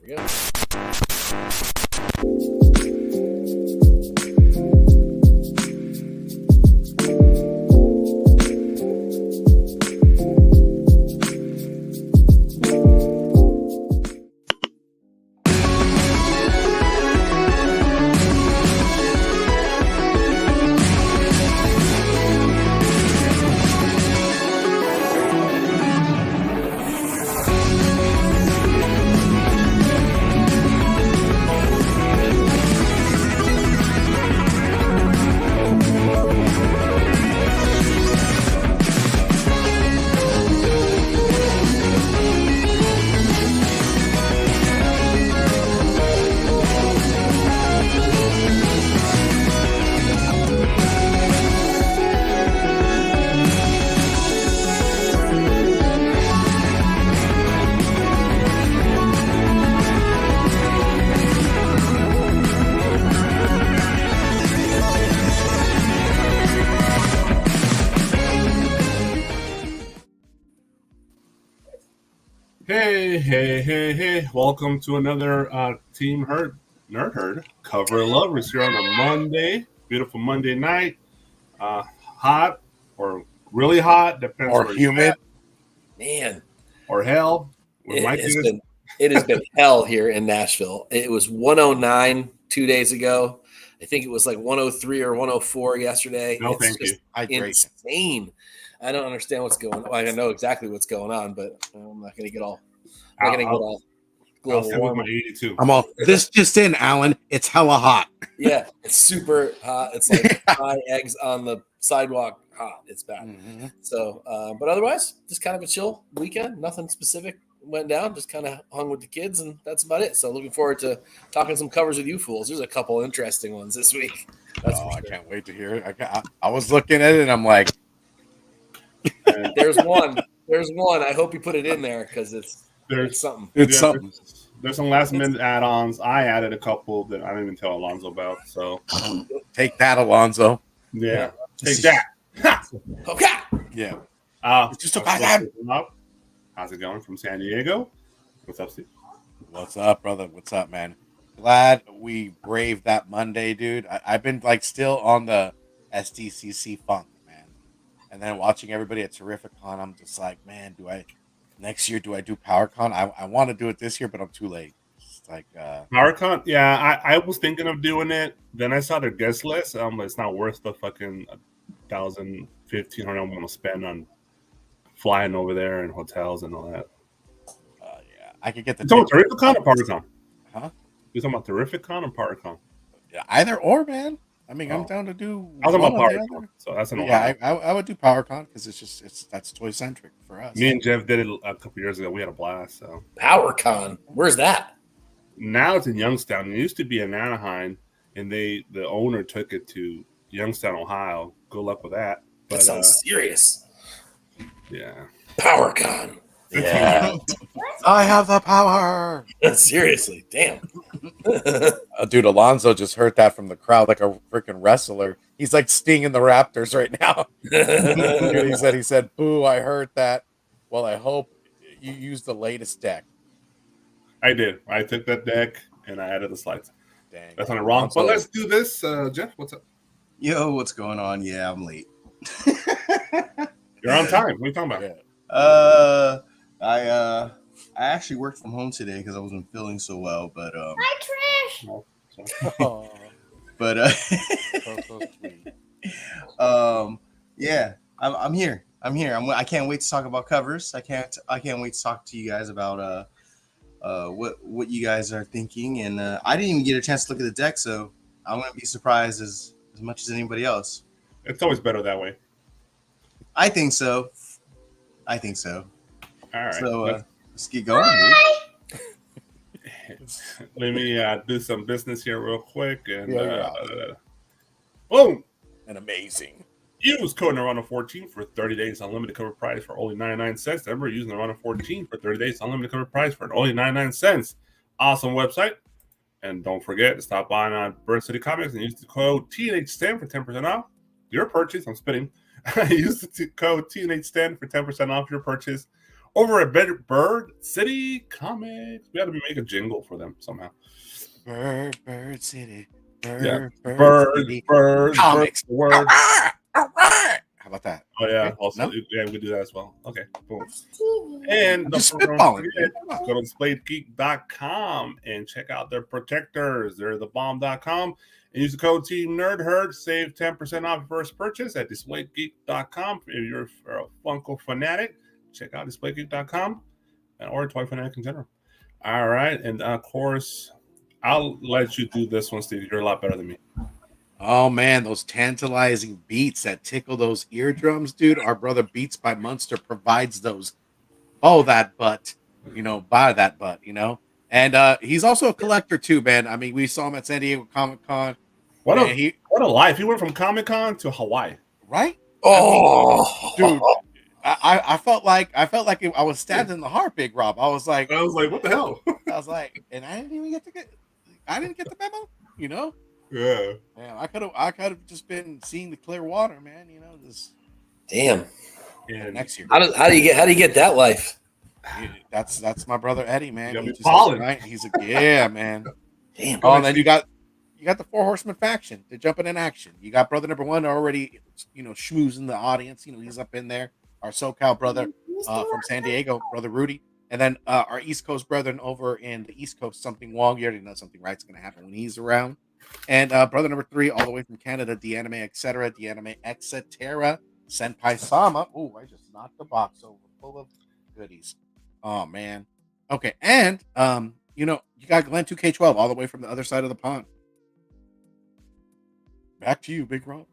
we go. Hey. Welcome to another Nerd Herd Cover of Lovers here on a Monday. Beautiful Monday night. Hot or really hot. Depends or where humid. Man. Or hell. It has been hell here in Nashville. It was 109 2 days ago. I think it was like 103 or 104 yesterday. No, it's thank just you. Insane. I don't understand what's going on. I know exactly what's going on, but I'm not going to get all. Global warming. 82. I'm all this just in, Alan. It's hella hot. Yeah, it's super hot. It's like high eggs on the sidewalk hot. It's bad. Mm-hmm. So, but otherwise, just kind of a chill weekend. Nothing specific went down. Just kind of hung with the kids, and that's about it. So, looking forward to talking some covers with you fools. There's a couple interesting ones this week. That's for sure. I can't wait to hear it. I was looking at it, and I'm like, there's one. I hope you put it in there because it's something. It's something. There's some last minute add-ons. I added a couple that I didn't even tell Alonzo about. So take that, Alonzo. Yeah. Take that. Okay. Yeah. Just how's it going from San Diego? What's up, Steve? What's up, brother? What's up, man? Glad we braved that Monday, dude. I've been like still on the SDCC funk, man. And then watching everybody at Terrificon, I'm just like, man, next year do I do PowerCon? I want to do it this year, but I'm too late. It's like PowerCon, yeah. I was thinking of doing it. Then I saw their guest list. It's not worth the fucking $1,000, $1,500 I want to spend on flying over there and hotels and all that. Yeah, I could get the. You talking about Terrificon or PowerCon? Huh? You talking about Terrificon or PowerCon? Yeah, either or, man. I mean, I'm down to do. I was talking about PowerCon, so that's an Ohio. Yeah, I would do PowerCon because that's toy centric for us. Me and Jeff did it a couple years ago. We had a blast. So PowerCon, where's that? Now it's in Youngstown. It used to be in Anaheim, and the owner took it to Youngstown, Ohio. Good luck with that. That sounds serious. Yeah. PowerCon. Yeah. I have the power. Seriously, damn. Dude, Alonzo just heard that from the crowd like a freaking wrestler. He's like stinging the Raptors right now. Dude, he said, boo, I heard that. Well, I hope you used the latest deck. I did. I took that deck and I added the slides. Dang. That's not wrong. But let's do this. Jeff, what's up? Yo, what's going on? Yeah, I'm late. You're on time. What are you talking about? I actually worked from home today because I wasn't feeling so well, but Hi, Trish. But so sweet. yeah, I'm here. I can't wait to talk about covers. I can't wait to talk to you guys about what you guys are thinking, and I didn't even get a chance to look at the deck, so I'm gonna be surprised as much as anybody else. It's always better that way. I think so. All right. So let's get going. Let me do some business here real quick. And boom. And amazing. Use code Nerdvana14 for 30 days unlimited cover price for only 99 cents. Remember, using Nerdvana14 for 30 days unlimited cover price for only 99 cents. Awesome website. And don't forget to stop by on Bird City Comics and use the code TNH10 for 10% off your purchase. I'm spitting. Use the code TNH10 for 10% off your purchase over at Bird City Comics. We had to make a jingle for them somehow. Bird City. Yeah. Bird City. Comics. Word. How about that? Oh yeah. Okay. Also, No? yeah, we do that as well. Okay, boom. And I'm don't just forget, spitballing, man. go to displayedgeek.com and check out their protectors. They're thebomb.com. And use the code Team Nerdherd. Save 10% off your first purchase at displayedgeek.com. If you're a Funko fanatic, check out displayedgeek.com or Toy Fanatic in general. All right. And of course, I'll let you do this one, Steve. You're a lot better than me. Oh man, those tantalizing beats that tickle those eardrums, dude. Our brother Beats by Munster provides those. Oh, that butt, buy that butt, And he's also a collector too, man. I mean, we saw him at San Diego Comic-Con. What Man, a life. He went from Comic-Con to Hawaii. Right? Oh, Dude, I felt like I was stabbed in the heart, Big Rob. I was like, what the hell? I was like, and I didn't get the memo, Yeah. Man, I could have just been seeing the clear water, man. Just damn. And next year. How do you get that life? That's my brother Eddie, man. You gotta He be just balling. right. He's yeah, man. Damn. Oh, and then you got the Four Horsemen faction. They're jumping in action. You got brother number one already, schmoozing the audience. He's up in there. Our SoCal brother from San Diego, brother Rudy, and then our East Coast brethren over in the East Coast. Something Wong. You already know something right's going to happen when he's around. And brother number three, all the way from Canada, the anime, etc., Senpai Sama. Oh, I just knocked the box over full of goodies. Oh man. Okay, and you got Glenn 2K12 all the way from the other side of the pond. Back to you, Big Rob.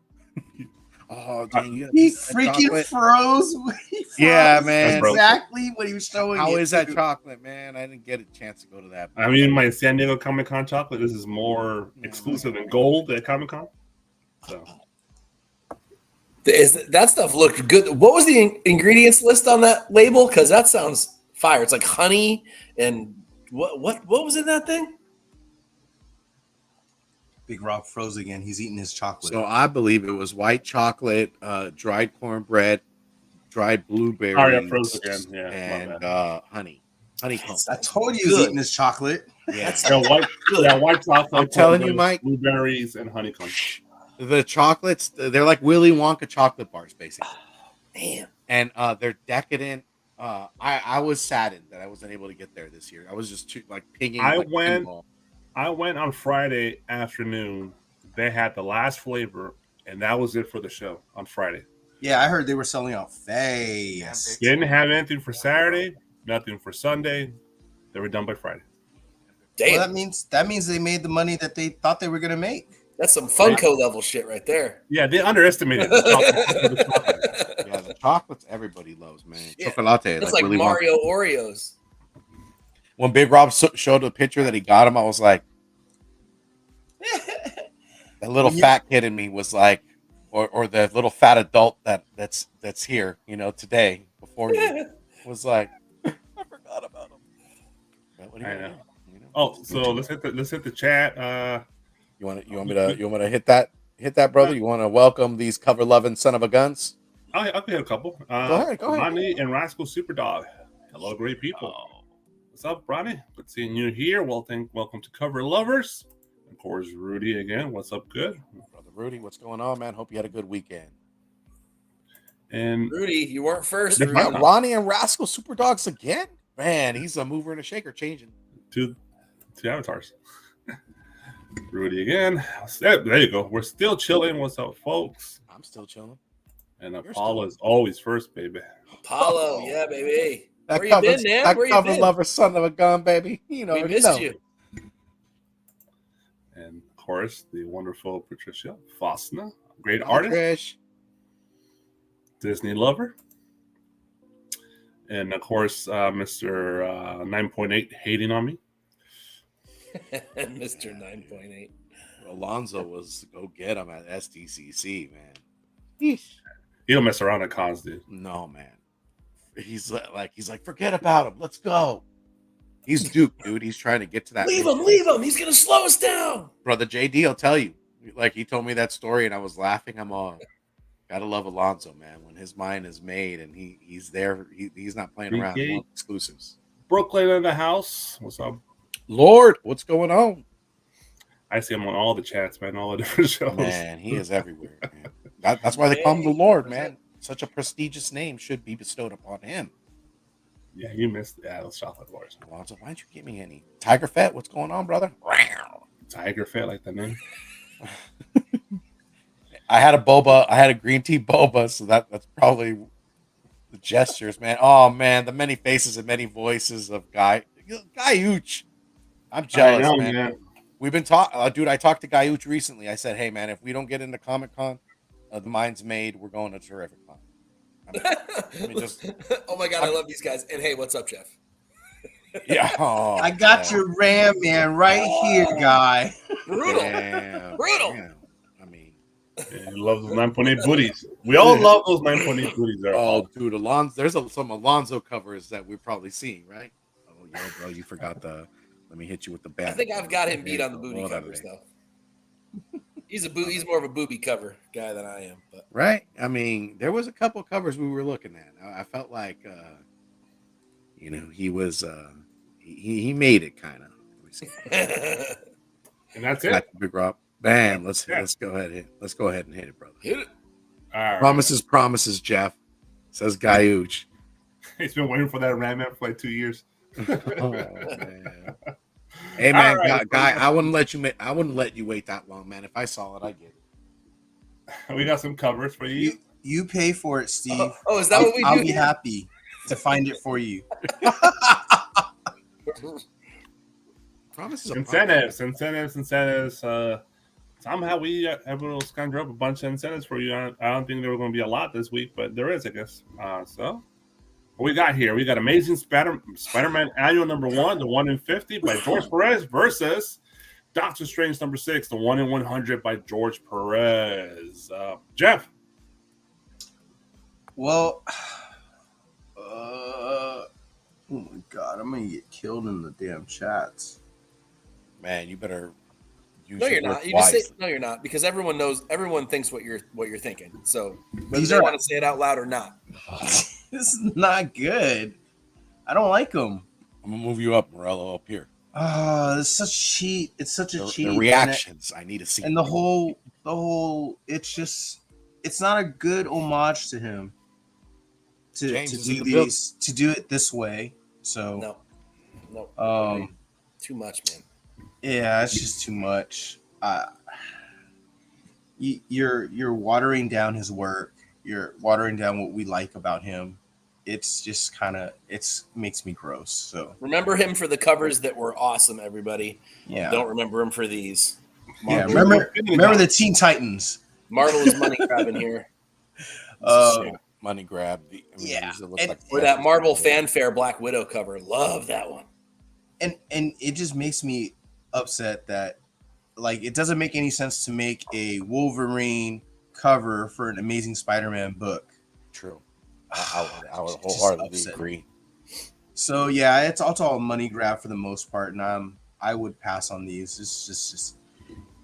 Oh, dang, He freaking froze. Yeah, man. Exactly what he was showing. How is that chocolate, man? I didn't get a chance to go to that. I mean, my San Diego Comic-Con chocolate, this is more exclusive and gold at Comic-Con. So That stuff looked good. What was the ingredients list on that label? Because that sounds fire. It's like honey and what was in that thing? Big Rob froze again. He's eating his chocolate. So I believe it was white chocolate, dried cornbread, dried blueberries, I froze again. Yeah, and honeycomb. I told you he was eating his chocolate. Yeah. white chocolate. I'm telling you, Mike. Blueberries and honeycomb. The chocolates, they're like Willy Wonka chocolate bars, basically. Damn. And they're decadent. I was saddened that I wasn't able to get there this year. I was just too pinging. I went on Friday afternoon. They had the last flavor, and that was it for the show on Friday. Yeah, I heard they were selling out fast. Didn't have anything for Saturday, nothing for Sunday. They were done by Friday. Damn. Well, that means they made the money that they thought they were gonna make. That's some Funko level shit right there. Yeah, they underestimated the chocolate. Yeah, the chocolates everybody loves, man. Yeah. Chocolate, It's like Willy Mario Wonka. Oreos. When Big Rob showed the picture that he got him, I was like, that little fat kid in me was like, or the little fat adult that's here, today before you was like, I forgot about him. But what do you know? Oh, so let's hit the chat. You want me to hit that, brother? You want to welcome these cover loving son of a guns? I'll hit a couple. Go ahead. Ronnie and Rascal Superdog. Hello, great people. What's up, Ronnie? Good seeing you here. Welcome to Cover Lovers. Of course, Rudy again. What's up? Good, brother Rudy. What's going on, man? Hope you had a good weekend. And Rudy, you weren't first. Ronnie and Rascal Superdogs again. Man, he's a mover and a shaker, changing two avatars. Rudy again. There you go. We're still chilling. What's up, folks? I'm still chilling. And Apollo is always first, baby. Apollo, yeah, baby. That Where you been, man? That Where you cover been? lover, son of a gun, baby. We missed you. And of course, the wonderful Patricia Fosna, great artist, Trish. Disney lover, and of course, Mr. 9.8 hating on me. Mr. 9.8. Alonzo was go get him at SDCC, man. He don't mess around at cons, dude. No, man. He's like, forget about him. Let's go. He's Duke, dude. He's trying to get to that. Leave him. He's gonna slow us down. Brother JD will tell you. Like, he told me that story, and I was laughing. I'm all, Gotta love Alonso, man. When his mind is made and he's there, he's not playing around. He wants exclusives. Brooklyn in the house. What's up? Lord, what's going on? I see him on all the chats, man, all the different shows. Man, he is everywhere. Man. That's why they call him the Lord, man. Such a prestigious name should be bestowed upon him. Yeah, you missed those chocolate bars. Alonso, why don't you give me any? Tiger Fett, what's going on, brother? Tiger Fett, like the name. I had a boba. I had a green tea boba, so that's probably the gestures, man. Oh man, the many faces and many voices of Guy Hooch. I'm jealous, man. We've been talking, dude. I talked to Guy Hooch recently. I said, hey man, if we don't get into Comic Con, the mind's made. We're going to Terrific Con. Oh my god, I love these guys. And hey, what's up, Jeff? Yeah, I got your Ram Man right here, Guy. Brutal. Damn. I mean, yeah, he loves those 9.8 booties. We all love those 9.8 booties. There. Oh, dude, Alonso. There's some Alonso covers that we're probably seeing, right? Oh, yeah, bro, you forgot the. Let me hit you with the bat. I think I've got him beat on the booty covers, though. He's more of a booby cover guy than I am, but right. I mean, there was a couple covers we were looking at. I felt like, he was he made it kind of. And that's it. Big Rob, man. Let's go ahead. Let's go ahead and hit it, brother. hit it. All right. Promises, Jeff. Says Guy Hooch. He's been waiting for that Ram Man for like 2 years. Oh, man. Hey man, right, Guy, I wouldn't let you wait that long, man. If I saw it, I get it. We got some covers for you. You pay for it, Steve. Oh, is that what we do? I'll be happy to find it for you. Promises. Incentives. Somehow we able to conjure up a bunch of incentives for you. I don't think there were going to be a lot this week, but there is, I guess. So. What we got here? We got Amazing Spider-Man Annual number 1, the 1 in 50 by George Perez versus Doctor Strange number 6, the 1 in 100 by George Perez. Jeff. Well, oh my god, I'm gonna get killed in the damn chats. Man, you better. No, you're not. You just say no, you're not, because everyone knows. Everyone thinks what you're thinking. So whether they want to say it out loud or not. This is not good. I don't like them. I'm gonna move you up, Morello, up here. It's such cheat. It's such a cheat. The reactions I need to see. And the whole. It's not a good homage to him. To do it this way. So no. Too much, man. Yeah, it's just too much. You're watering down his work. You're watering down what we like about him. It's just makes me gross. So remember him for the covers that were awesome, everybody. Yeah. Don't remember him for these. Marvel. Yeah, remember the Teen Titans. Marvel is money grabbing here. Money grab. Or that Marvel fanfare Black Widow cover. Love that one. And it just makes me upset that it doesn't make any sense to make a Wolverine cover for an Amazing Spider-Man book. True. I would wholeheartedly agree. So yeah, it's all a money grab for the most part, and I would pass on these. It's just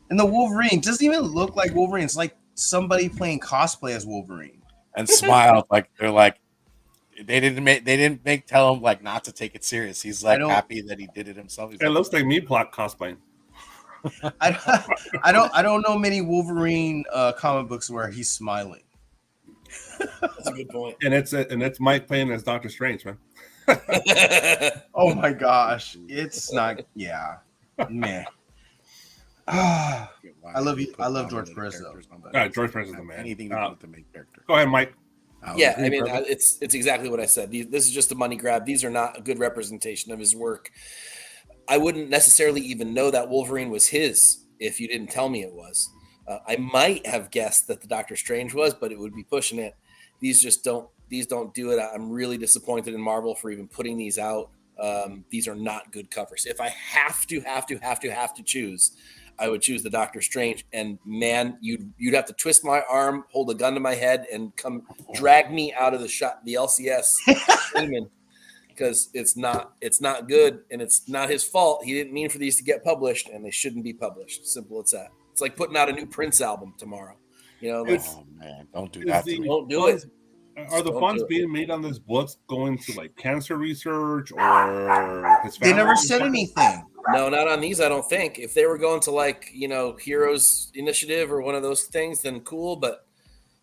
and the Wolverine doesn't even look like Wolverine. It's like somebody playing cosplay as Wolverine. And smile like they're like they didn't tell him like not to take it serious. He's like happy that he did it himself. It looks like me plot cosplaying. I don't know many Wolverine comic books where he's smiling. That's a good point. And it's Mike playing as Doctor Strange, man. Oh my gosh, it's not. Yeah, man. I love you. I love George Perez though. George Perez is the man. Anything to the main character. Go ahead, Mike. Yeah, I mean, it's exactly what I said. This is just a money grab. These are not a good representation of his work. I wouldn't necessarily even know that Wolverine was his if you didn't tell me it was. I might have guessed that the Doctor Strange was, but it would be pushing it. These don't do it. I'm really disappointed in Marvel for even putting these out. These are not good covers. If I have to choose, I would choose the Doctor Strange. And man, you'd have to twist my arm, hold a gun to my head, and come drag me out of the LCS, because it's not good, and it's not his fault. He didn't mean for these to get published, and they shouldn't be published. Simple as that. It's like putting out a new Prince album tomorrow. You know, like, Oh man, don't do Is that to the me. don't do it. Are the Don't funds do it. being made on this blood going to like cancer research or his They family? never said anything. No, not on these. I don't think. If they were going to like Heroes Initiative or one of those things, then cool. But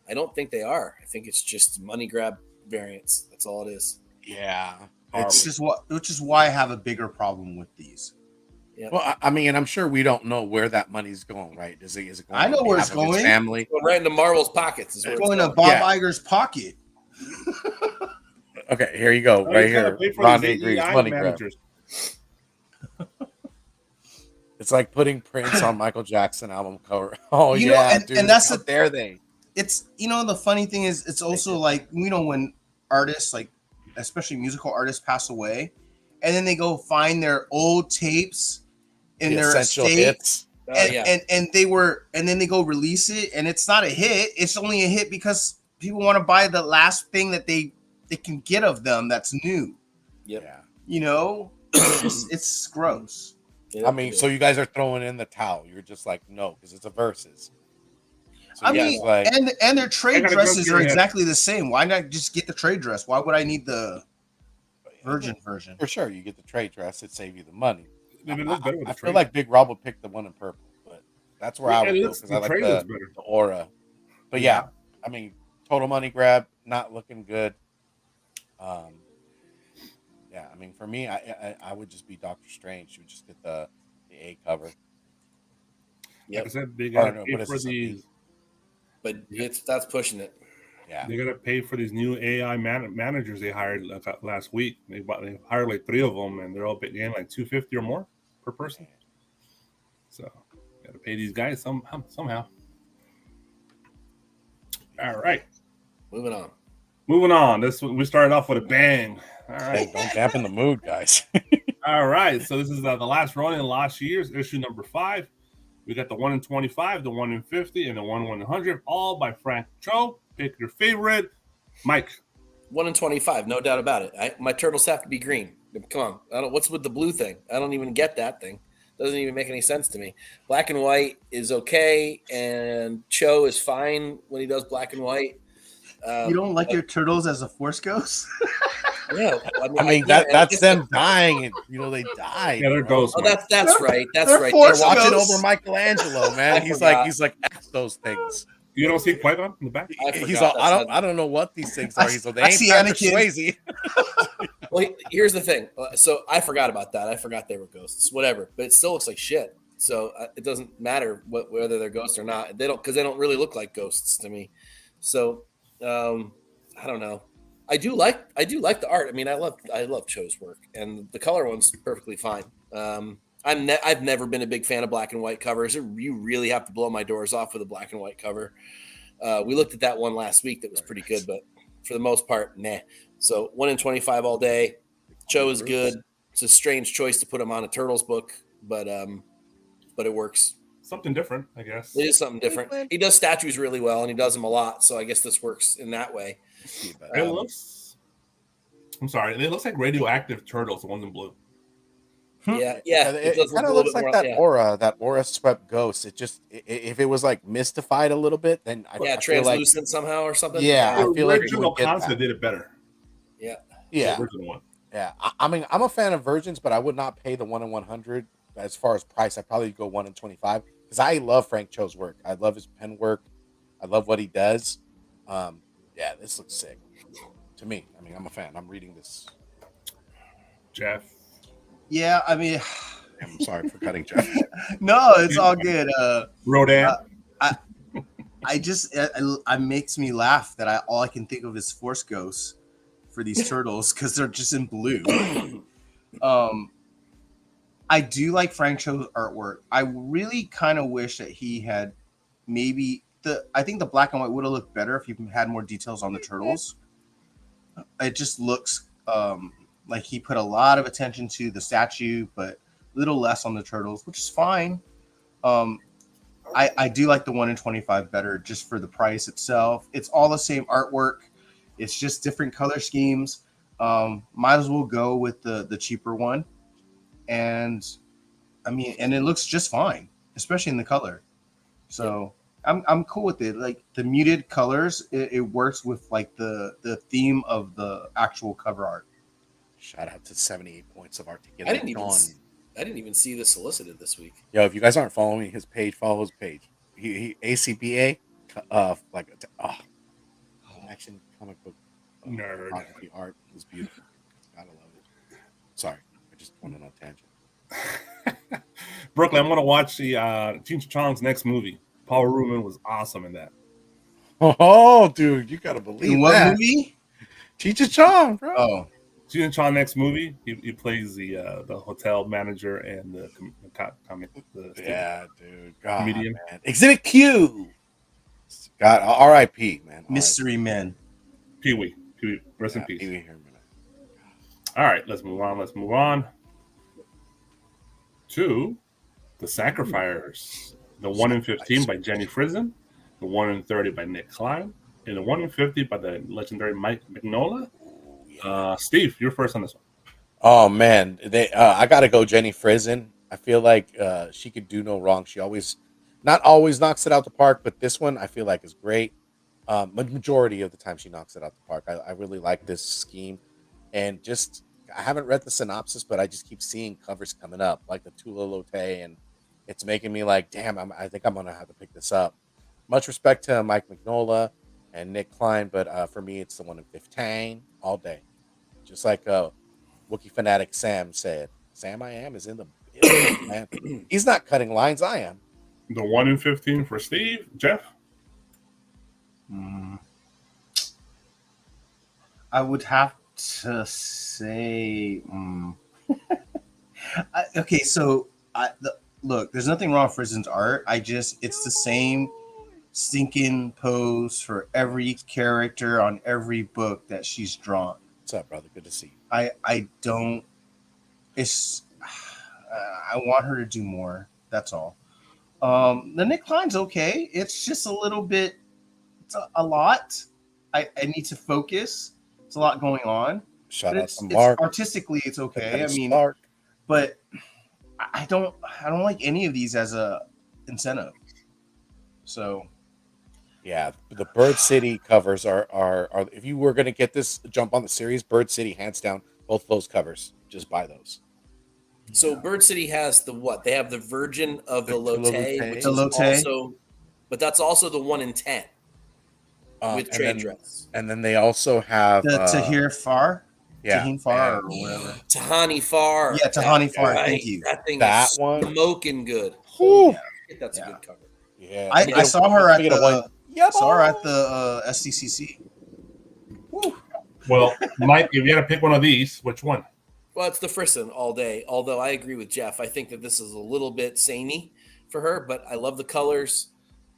I don't think they are. I think it's just money grab variants. That's all it is. Yeah, It's just which is why I have a bigger problem with these. Yeah. Well, I mean, and I'm sure we don't know where that money's going, right? Is it going? I know on where it's behalf of his going. family. Going right into Marvel's pockets. Is where It's it's going to going. Bob Yeah. Iger's pocket. Okay, here you go, Oh, right you gotta here. pay for Ronnie these agrees. AEI Money grab. managers. It's like putting Prince on Michael Jackson album cover. Oh You know, yeah, and dude. that's How the- dare they? It's the funny thing is it's also like when artists like especially musical artists pass away, and then they go find their old tapes in The their essential estate. hits. Oh, yeah. And then they go release it, and it's not a hit. It's only a hit because people want to buy the last thing that they can get of them that's new. Yep. Yeah. It's gross. Yep. I mean, so you guys are throwing in the towel. You're just like, no, because it's a versus. So I you mean, guys like, and their trade gotta dresses go are through it. exactly the same. Why not just get the trade dress? Why would I need the virgin version? for sure, you get the trade dress. It save you the money. It looks better with I the feel trade. like Big Rob would pick the one in purple, but that's where I would it go looks- because I like trade the looks better. aura. But yeah, I mean, total money grab, not looking good. Yeah, I mean, for me, I would just be Doctor Strange. You would just get the A cover. Yep. Like I said, they I gotta don't know, pay what is for this, a these. But that's pushing it. Yeah, They gotta pay for these new AI managers they hired last week. They hired like 3 of them, and they're all getting like $250 or more per person. So gotta pay these guys somehow. All right, Moving on. moving on. We started off with a bang. All hey, right, don't dampen the mood, guys. all right. So this is the last Ronin last year's issue number 5. We got the 1 in 25, the 1 in 50, and the 1 in 100, all by Frank Cho. Pick your favorite, Mike. 1 in 25, no doubt about it. My turtles have to be green. Come on. What's with the blue thing? I don't even get that thing. Doesn't even make any sense to me. Black and white is okay, and Cho is fine when he does black and white. You don't like your turtles as a Force Ghost? Yeah, I mean, that's them dying, and they die. Yeah, they're bro. ghosts. Oh, Mike. that's right. That's they're right. They're Force watching Ghosts. over Michelangelo, man. I He's forgot. like, F those things. You don't see Qui-Gon in the back? I He's forgot all, that's I don't know what these things are. He's all, they I ain't see Patrick Anakin. Swayze. Well, here's the thing. So I forgot about that. I forgot they were ghosts. Whatever, but it still looks like shit. So it doesn't matter whether they're ghosts or not. They don't really look like ghosts to me. So I don't know. I do like the art. I mean, I love Cho's work, and the color one's perfectly fine. I've never been a big fan of black and white covers. You really have to blow my doors off with a black and white cover. We looked at that one last week that was pretty good, but for the most part, nah. So 1 in 25 all day. Cho is good. It's a strange choice to put him on a Turtles book, but it works. Something different, I guess. It is something different. He does statues really well, and he does them a lot. So I guess this works in that way. It looks. I'm sorry. It looks like radioactive turtles, the ones in blue. Yeah. It does look kind a of little looks bit like more- that aura swept ghost. It just, if it was like mystified a little bit, then I feel like, translucent somehow or something. Yeah, The I feel like you original would get concept that. did it better. Yeah. Yeah, The original one. yeah. I mean, I'm a fan of virgins, but I would not pay the 1 in 100 as far as price. I'd probably go 1 in 25 because I love Frank Cho's work. I love his pen work. I love what he does. Yeah, this looks sick to me. I mean, I'm a fan. I'm reading this. Jeff. Yeah, I mean, I'm sorry for cutting Jeff. no, it's all good. Rodan. I just it makes me laugh that all I can think of is Force Ghosts for these turtles because they're just in blue. I do like Frank Cho's artwork. I really kind of wish that he had maybe I think the black and white would have looked better if he had more details on the turtles. It just looks like he put a lot of attention to the statue, but a little less on the turtles, which is fine. I do like the 1 in 25 better just for the price itself. It's all the same artwork. It's just different color schemes. Might as well go with the cheaper one. And I mean, and it looks just fine, especially in the color. So I'm cool with it. Like the muted colors, it works with like the theme of the actual cover art. Shout out to 78 points of I articulation. didn't even see this solicited this week. Yo, if you guys aren't following his page, follow his page. He ACBA, action comic book Nerd. photography art is beautiful. Gotta love it. Sorry, I just went on a tangent. Brooklyn, I'm gonna watch the Cheech Chong's next movie. Paul Rubin was awesome in that. Oh, dude, you gotta believe In what that. movie? Cheech and Chong, bro. Oh, Cheech Chong next movie, he plays the hotel manager and the Yeah, dude. God, comedian. man. Exhibit Q. God, R.I.P. man. Mystery Men. Pee Wee, rest in peace. Pee-wee here, man. All right, let's move on to the Sacrifiers. The 1 in 15 by Jenny Frison, the 1 in 30 by Nick Klein, and the 1 in 50 by the legendary Mike Mignola. Steve, you're first on this one. Oh man, I gotta go Jenny Frison. I feel like she could do no wrong. She not always knocks it out the park, but this one I feel like is great. Majority of the time she knocks it out the park. I really like this scheme, and just I haven't read the synopsis, but I just keep seeing covers coming up like the Tula Lote, and it's making me like, damn, I think I'm gonna have to pick this up. Much respect to Mike Mignola and Nick Klein, but for me, it's the 1 in 15 all day. Just like Wookiee fanatic Sam said, Sam I am is in the building, man. He's not cutting lines, I am. The 1 in 15 for Steve. Jeff? I would have to say, okay. So look, there's nothing wrong with Frison's art. It's the same stinking pose for every character on every book that she's drawn. What's up, brother? Good to see you. I don't. It's. I want her to do more. That's all. The Nick Klein's okay. It's just a little bit. It's a lot. I need to focus. It's a lot going on. Shout out It's to Mark. artistically, it's okay. I mean, Mark. but I don't like any of these as a incentive. So Yeah, the Bird City covers are if you were gonna get this jump on the series, Bird City hands down, both those covers. Just buy those. So Bird City has the what? They have the Virgin of the Lotte, which The is Lotte. also, but that's also the 1 in 10 with and trade then, dress. And then they also have the Tahir Far, yeah, Tahine Far, and- or whatever. Tahani Far. Yeah, Tahani Far. Right. Thank you. That thing That is one. smoking good. Whew. Yeah, that's a Yeah. good cover. Yeah, I saw her at the yeah, saw her at the SDCC. Woo. Well, Mike, if you had to pick one of these, which one? Well, it's the Frison all day. Although I agree with Jeff, I think that this is a little bit samey for her, but I love the colors.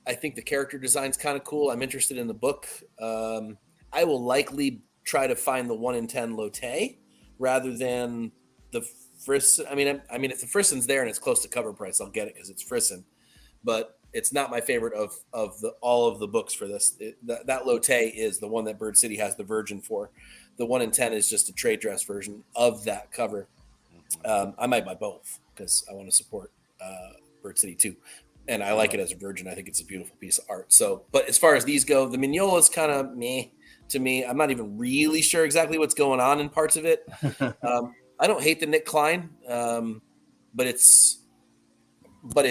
I think the character design's kind of cool. I'm interested in the book. I will likely try to find the 1 in 10 Lotte rather than the Frison. I mean, if the Frison's there and it's close to cover price, I'll get it because it's Frison. But it's not my favorite of all of the books for this. That Lotte is the one that Bird City has the Virgin for. The 1 in 10 is just a trade dress version of that cover. I might buy both because I want to support Bird City too. And I like it as a Virgin. I think it's a beautiful piece of art. So, but as far as these go, the Mignola is kind of meh to me. I'm not even really sure exactly what's going on in parts of it. I don't hate the Nick Klein, but it's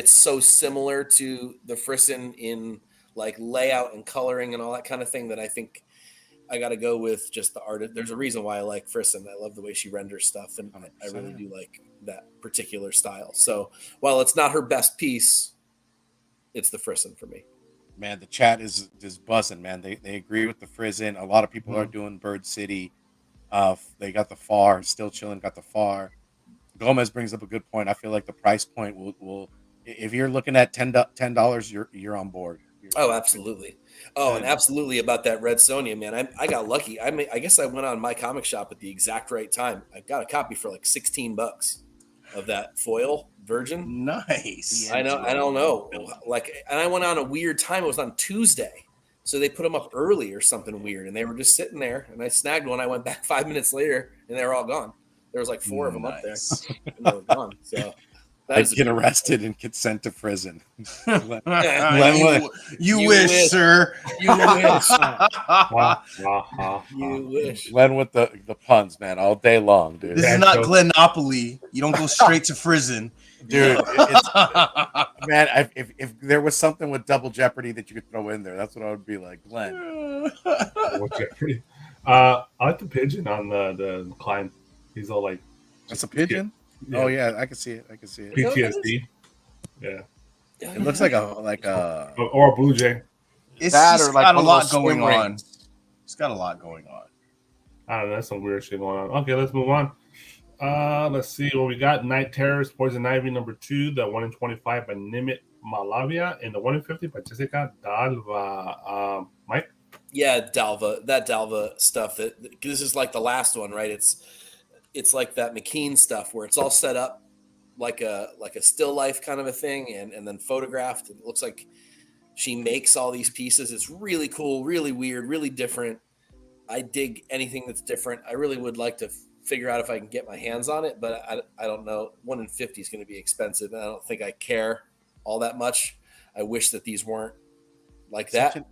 so similar to the Frison in like layout and coloring and all that kind of thing that I think I got to go with just the art. There's a reason why I like Frison. I love the way she renders stuff, and I really do like that particular style. So while it's not her best piece, it's the Frison for me. Man, the chat is buzzing, man. They agree with the Frison. A lot of people are doing Bird City. They got the Far, still chilling, got the Far. Gomez brings up a good point. I feel like the price point will if you're looking at $10, you're on board. Oh, absolutely. Oh, and absolutely about that Red Sonja, man. I got lucky. I guess I went on My Comic Shop at the exact right time. I got a copy for like $16 of that foil Virgin. Nice. I know. I don't know. Like, and I went on a weird time. It was on Tuesday, so they put them up early or something weird, and they were just sitting there. And I snagged one. I went back 5 minutes later, and they were all gone. There was like 4 of them up there, and they were gone. So That is get arrested and get sent to prison. you, You wish, wish. sir. You wish. Ha. You wish. Glenn with the puns, man, all day long, dude. This is That not shows- Glenopoly. You don't go straight to prison. Dude, it's man. If there was something with Double Jeopardy that you could throw in there, that's what I would be like, Glenn. What's Jeopardy? I like the pigeon on the client. He's all like, That's a pigeon. yeah, Oh yeah, I can see it. PTSD. Yeah, It looks like a or a blue jay. It's that just or like got a one of lot those going swim on. rings. It's got a lot going on. I don't know. That's some weird shit going on. Okay, let's move on. Let's see what we got. Night Terrors, Poison Ivy, number 2, the 1 in 25 by Nimit Malavia, and the 1 in 50 by Jessica Dalva. Mike? Yeah, Dalva stuff. This is like the last one, right? It's like that McKean stuff where it's all set up like a still life kind of a thing, and then photographed. It looks like she makes all these pieces. It's really cool, really weird, really different. I dig anything that's different. I really would like to figure out if I can get my hands on it, but I don't know. 1 in 50 is going to be expensive, and I don't think I care all that much. I wish that these weren't like that.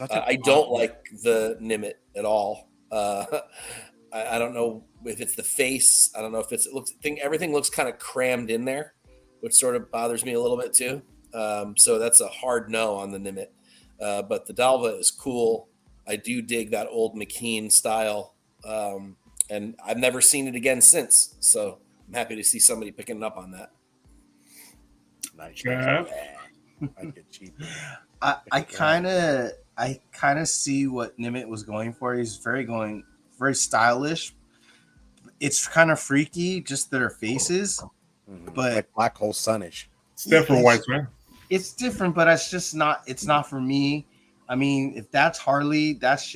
I don't like the Nimit at all. I don't know if it's the face. I don't know if everything looks kind of crammed in there, which sort of bothers me a little bit too. So that's a hard no on the Nimit. But the Dalva is cool. I do dig that old McKean style. And I've never seen it again since. So I'm happy to see somebody picking up on that. Nice. Yeah. I get cheap. I kind of see what Nimit was going for. He's very stylish. It's kind of freaky, just their faces, but Like Black Hole Sunish. It's different whites, man. it's different. But it's just not. It's not for me. I mean, if that's Harley, that's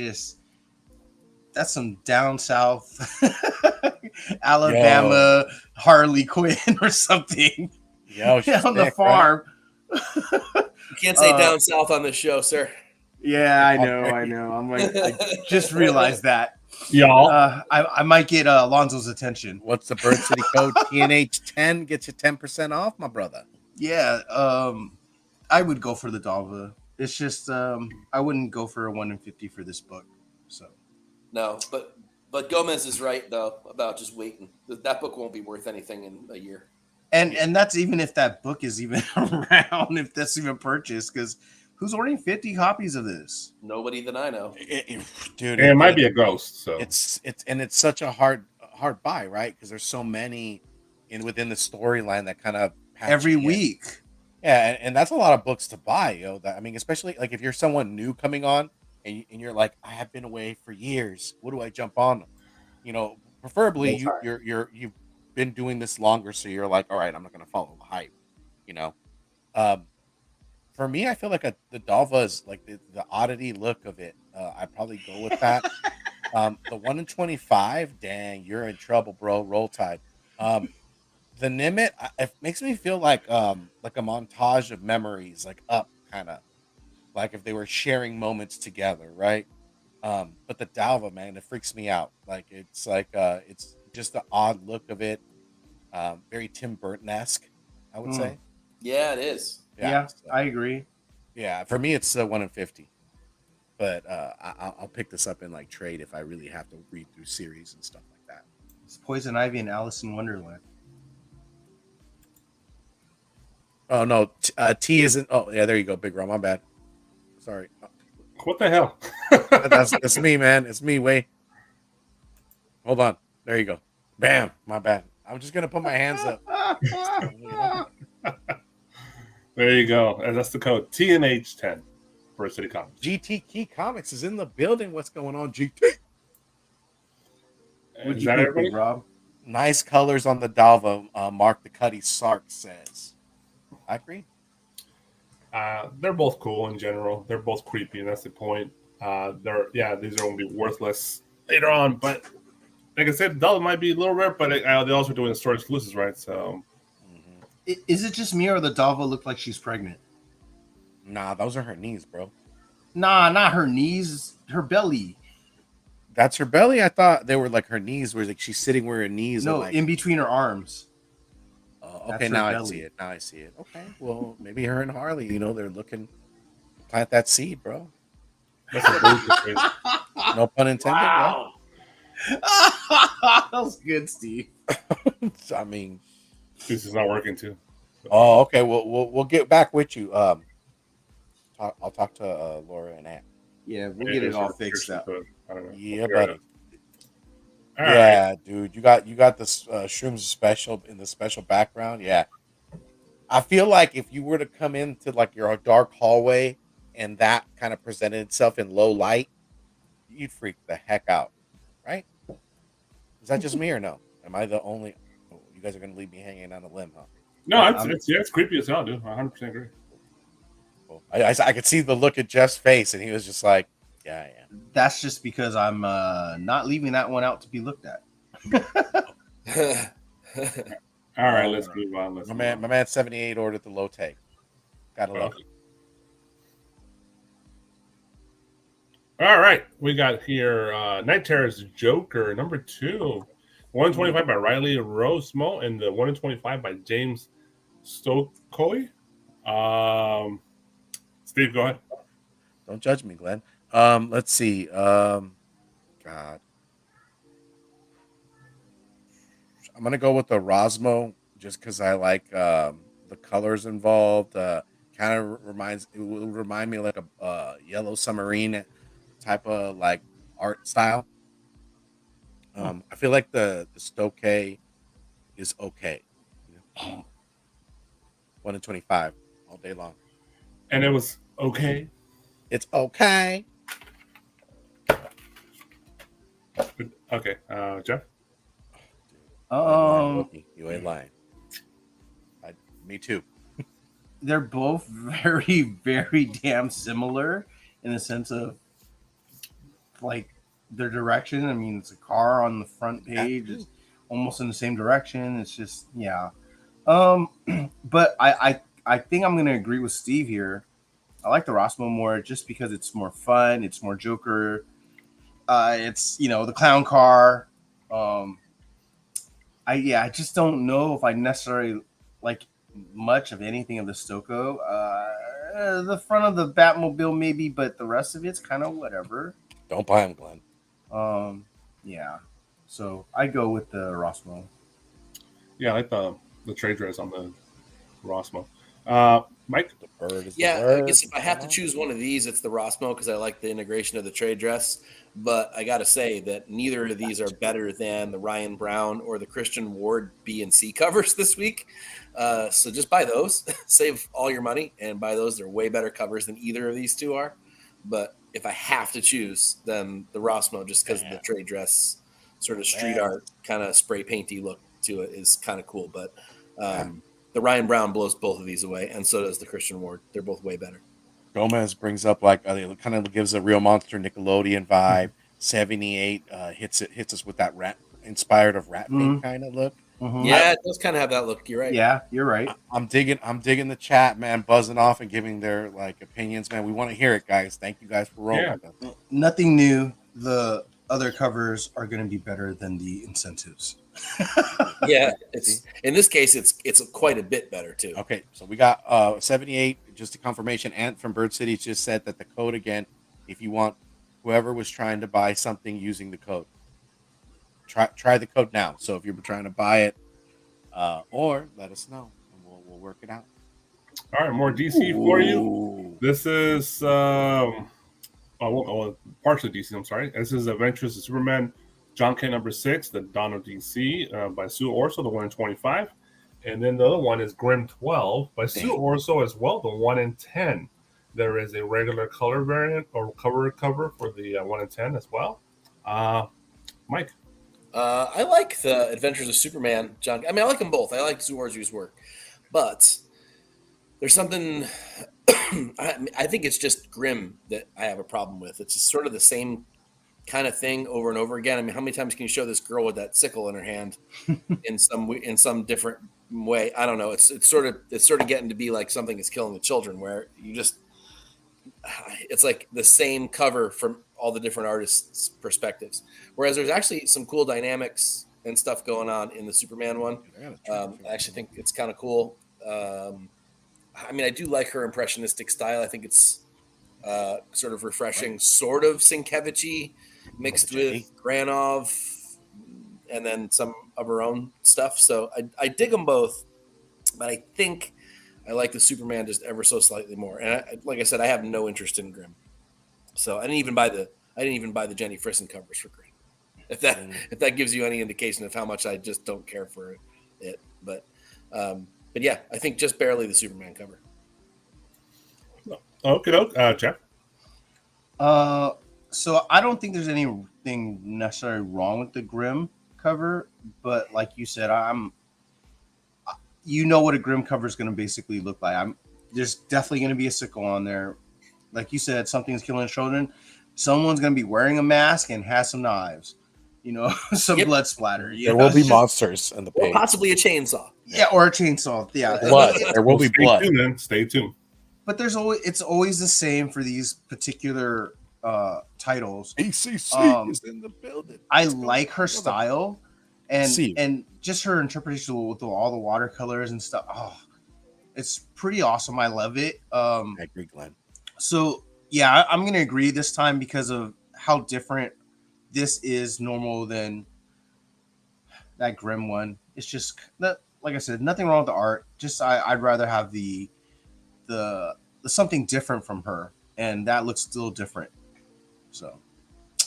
some down south Alabama Harley Quinn or something. Yo, she's on the thick, farm. You can't say down south on this show, sir. Yeah, I know. I'm like, I just realized that. Y'all. I might get Alonzo's attention. What's the Bird City code? TNH 10 gets you 10% off, my brother. Yeah, I would go for the Dalva. It's just I wouldn't go for a 1 in 50 for this book. So No, but Gomez is right though about just waiting. That book won't be worth anything in a year. and that's even if that book is even around, if that's even purchased, because who's ordering 50 copies of this? Nobody that I know. Dude, And it might be a ghost. So it's such a hard buy, right? Because there's so many within the storyline that kind of Every week. Yeah, and that's a lot of books to buy, yo. I mean, especially like if you're someone new coming on and you're like, I have been away for years. What do I jump on? You know, preferably you've been doing this longer, so you're like, all right, I'm not gonna follow the hype. You know, for me, I feel like the Dalva is like the oddity look of it. I'd probably go with that. The 1 in 25, dang, you're in trouble, bro. Roll Tide. The Nimit, it makes me feel like a montage of memories, like Up, kind of like if they were sharing moments together, right? But the Dalva, man, it freaks me out. Like it's just the odd look of it, very Tim Burton-esque, I would say. Yeah, it is. Yeah, so, I agree. yeah. For me, it's 1 in 50. But I'll pick this up in like trade if I really have to read through series and stuff like that. It's Poison Ivy and Alice in Wonderland. Oh no, T isn't. Oh yeah, there you go, Big Ron. My bad. Sorry. what the hell? That's me, man. It's me. Wait. Hold on. There you go. Bam. My bad. I'm just gonna put my hands up. There you go. And that's the code TNH10 for City Comics. GT Key Comics is in the building. What's going on, GT? What'd Is you that think, everybody? Big Rob? Nice colors on the Dalva. Mark the Cuddy Sark says. I agree. They're both cool in general. They're both creepy, and that's the point. These are going to be worthless later on. But like I said, Dalva might be a little rare, but they're also doing store exclusives, right? So, Is it just me or the Dalva look like she's pregnant? Nah, those are her knees, bro. Nah, not her knees, her belly. That's her belly. I thought they were like her knees, where like she's sitting where her knees. No, are like, in between her arms. okay, That's her now I belly. see it. Now I see it. Okay, well, maybe her and Harley, they're looking to plant that seed, bro. That's a bullshit thing. No pun intended, Wow. That was good, Steve. right? I mean, This is not working too. oh, okay. We'll get back with you. I'll talk to Laura and Ant. Yeah, we'll get it all fixed I up. don't know. Yeah, We'll figure it buddy. out. All right. Yeah, dude. You got the shrooms special in the special background. Yeah, I feel like if you were to come into like your dark hallway and that kind of presented itself in low light, you'd freak the heck out, right? Is that just me or no? Am I the only? Oh, you guys are gonna leave me hanging on a limb, huh? No, it's creepy as hell, dude. 100% agree. Cool. I could see the look at Jeff's face, and he was just like, "Yeah, I am." That's just because I'm not leaving that one out to be looked at. All right, let's move on. My man 78 ordered the low take. Gotta love it. All right, we got here Night Terror's Joker number 2, 125 by Riley Rosemo, and the 125 by James Stokely. Steve, go ahead. Don't judge me, Glenn. Let's see. God, I'm gonna go with the Rosmo just because I like the colors involved. Kind of it will remind me of like a yellow submarine type of like art style. I feel like the Stokely is okay. 1 in 25 all day long. And it was okay. It's okay. Okay, Jeff. You ain't lying. Me too. They're both very, very damn similar in the sense of like their direction. I mean, it's a car on the front page. It's almost in the same direction. It's just, yeah. But I think I'm gonna agree with Steve here. I like the Rosmo more just because it's more fun. It's more Joker. It's the clown car. I just don't know if I necessarily like much of anything of the Stoko. The front of the Batmobile maybe, but the rest of it's kind of whatever. Don't buy him, Glenn. Yeah. So I go with the Rosmo. Yeah, I like the trade dress on the Rosmo. Mike? The bird is Yeah, the bird. I guess if I have to choose one of these, it's the Rosmo because I like the integration of the trade dress. But I got to say that neither of these are better than the Ryan Brown or the Christian Ward B and C covers this week. So just buy those, save all your money, and buy those. They're way better covers than either of these two are. But if I have to choose, then the Rosmo, just because of the trade dress, sort of street art, kind of spray painty look to it, is kind of cool. But the Ryan Brown blows both of these away, and so does the Christian Ward. They're both way better. Gomez brings up like it kind of gives a Real Monster Nickelodeon vibe. 78 hits us with that rat inspired of rat paint kind of look. Mm-hmm. Yeah, it does kind of have that look. You're right. Yeah, you're right. I'm digging the chat, man, buzzing off and giving their like opinions, man. We want to hear it, guys. Thank you guys for rolling with us. Nothing new. The other covers are going to be better than the incentives. Yeah, it's in this case it's quite a bit better too. Okay, so we got 78, just a confirmation. Ant from Bird City just said that the code again, if you want whoever was trying to buy something using the code, try the code now. So if you're trying to buy it, or let us know and we'll work it out. All right, more DC for you. This is partially DC. I'm sorry. This is Adventures of Superman, John Kent number 6, the Dawn of DC by Sue Orso, the 1 in 25, and then the other one is Grim 12 by Sue Orso as well, the 1 in 10. There is a regular color variant or cover for the 1 in 10 as well. Mike. I like the Adventures of Superman, John. I mean, I like them both. I like Sue Orso's work, but there's something. I think it's just Grimm that I have a problem with. It's just sort of the same kind of thing over and over again. I mean, how many times can you show this girl with that sickle in her hand in some different way? I don't know. It's sort of getting to be like something is killing the children, where it's like the same cover from all the different artists' perspectives. Whereas there's actually some cool dynamics and stuff going on in the Superman one. I actually think it's kind of cool. I mean, I do like her impressionistic style. I think it's sort of refreshing, sort of Sienkiewicz-y mixed with Granov and then some of her own stuff. So I dig them both, but I think I like the Superman just ever so slightly more. And like I said, I have no interest in Grimm. So I didn't even buy the Jenny Frison covers for Grimm. If that gives you any indication of how much I just don't care for it, but yeah, I think just barely the Superman cover. Okay, Jeff. So I don't think there's anything necessarily wrong with the Grimm cover, but like you said, you know what a Grimm cover is going to basically look like. There's definitely going to be a sickle on there. Like you said, something's killing children. Someone's going to be wearing a mask and has some knives, some blood splatter. There will be monsters in the page. Or possibly a chainsaw. Yeah, or a chainsaw. Yeah. Blood. There will be blood. Stay tuned. But it's always the same for these particular titles. ACC is in the building. I like her style and just her interpretation with all the watercolors and stuff. Oh, it's pretty awesome. I love it. I agree, Glenn. So yeah, I'm gonna agree this time because of how different this is normal than that Grimm one. It's just that, like I said, nothing wrong with the art. Just I'd rather have the something different from her, and that looks still different. So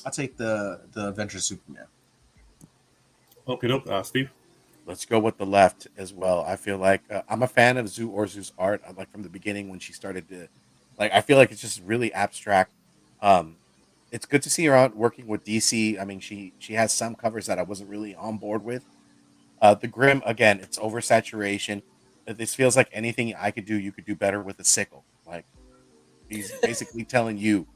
I'll take the Adventure Superman. Okay, Steve. Let's go with the left as well. I feel like I'm a fan of Zhu Orzu's art. I like from the beginning when she started to, I feel like it's just really abstract. It's good to see her out working with DC. I mean, she has some covers that I wasn't really on board with. The Grimm, again, it's oversaturation. This feels like anything I could do, you could do better with a sickle. Like, she's basically telling you,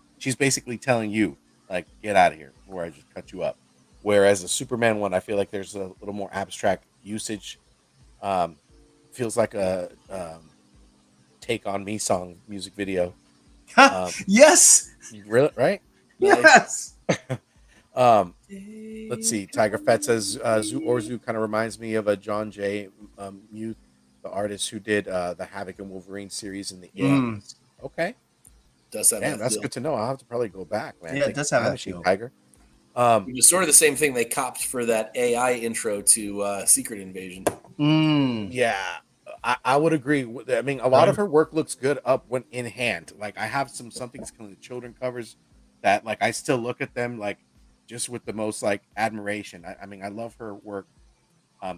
get out of here before I just cut you up. Whereas the Superman one, I feel like there's a little more abstract usage. Feels like a Take On Me song music video. Yes. Really? Right? Yes. Let's see. Tiger Fett says Zhu Orzu kind of reminds me of a John J. Muth, the artist who did the Havoc and Wolverine series in the 80s. Okay. Does have that's good to know. I'll have to probably go back, man. Yeah, it does have that feel. Tiger. It's sort of the same thing they copped for that AI intro to Secret Invasion. Yeah, I would agree. I mean, a lot of her work looks good up when in hand. Like, I have Something's Killing the Children covers that, I still look at them, just with the most, admiration. I mean, I love her work.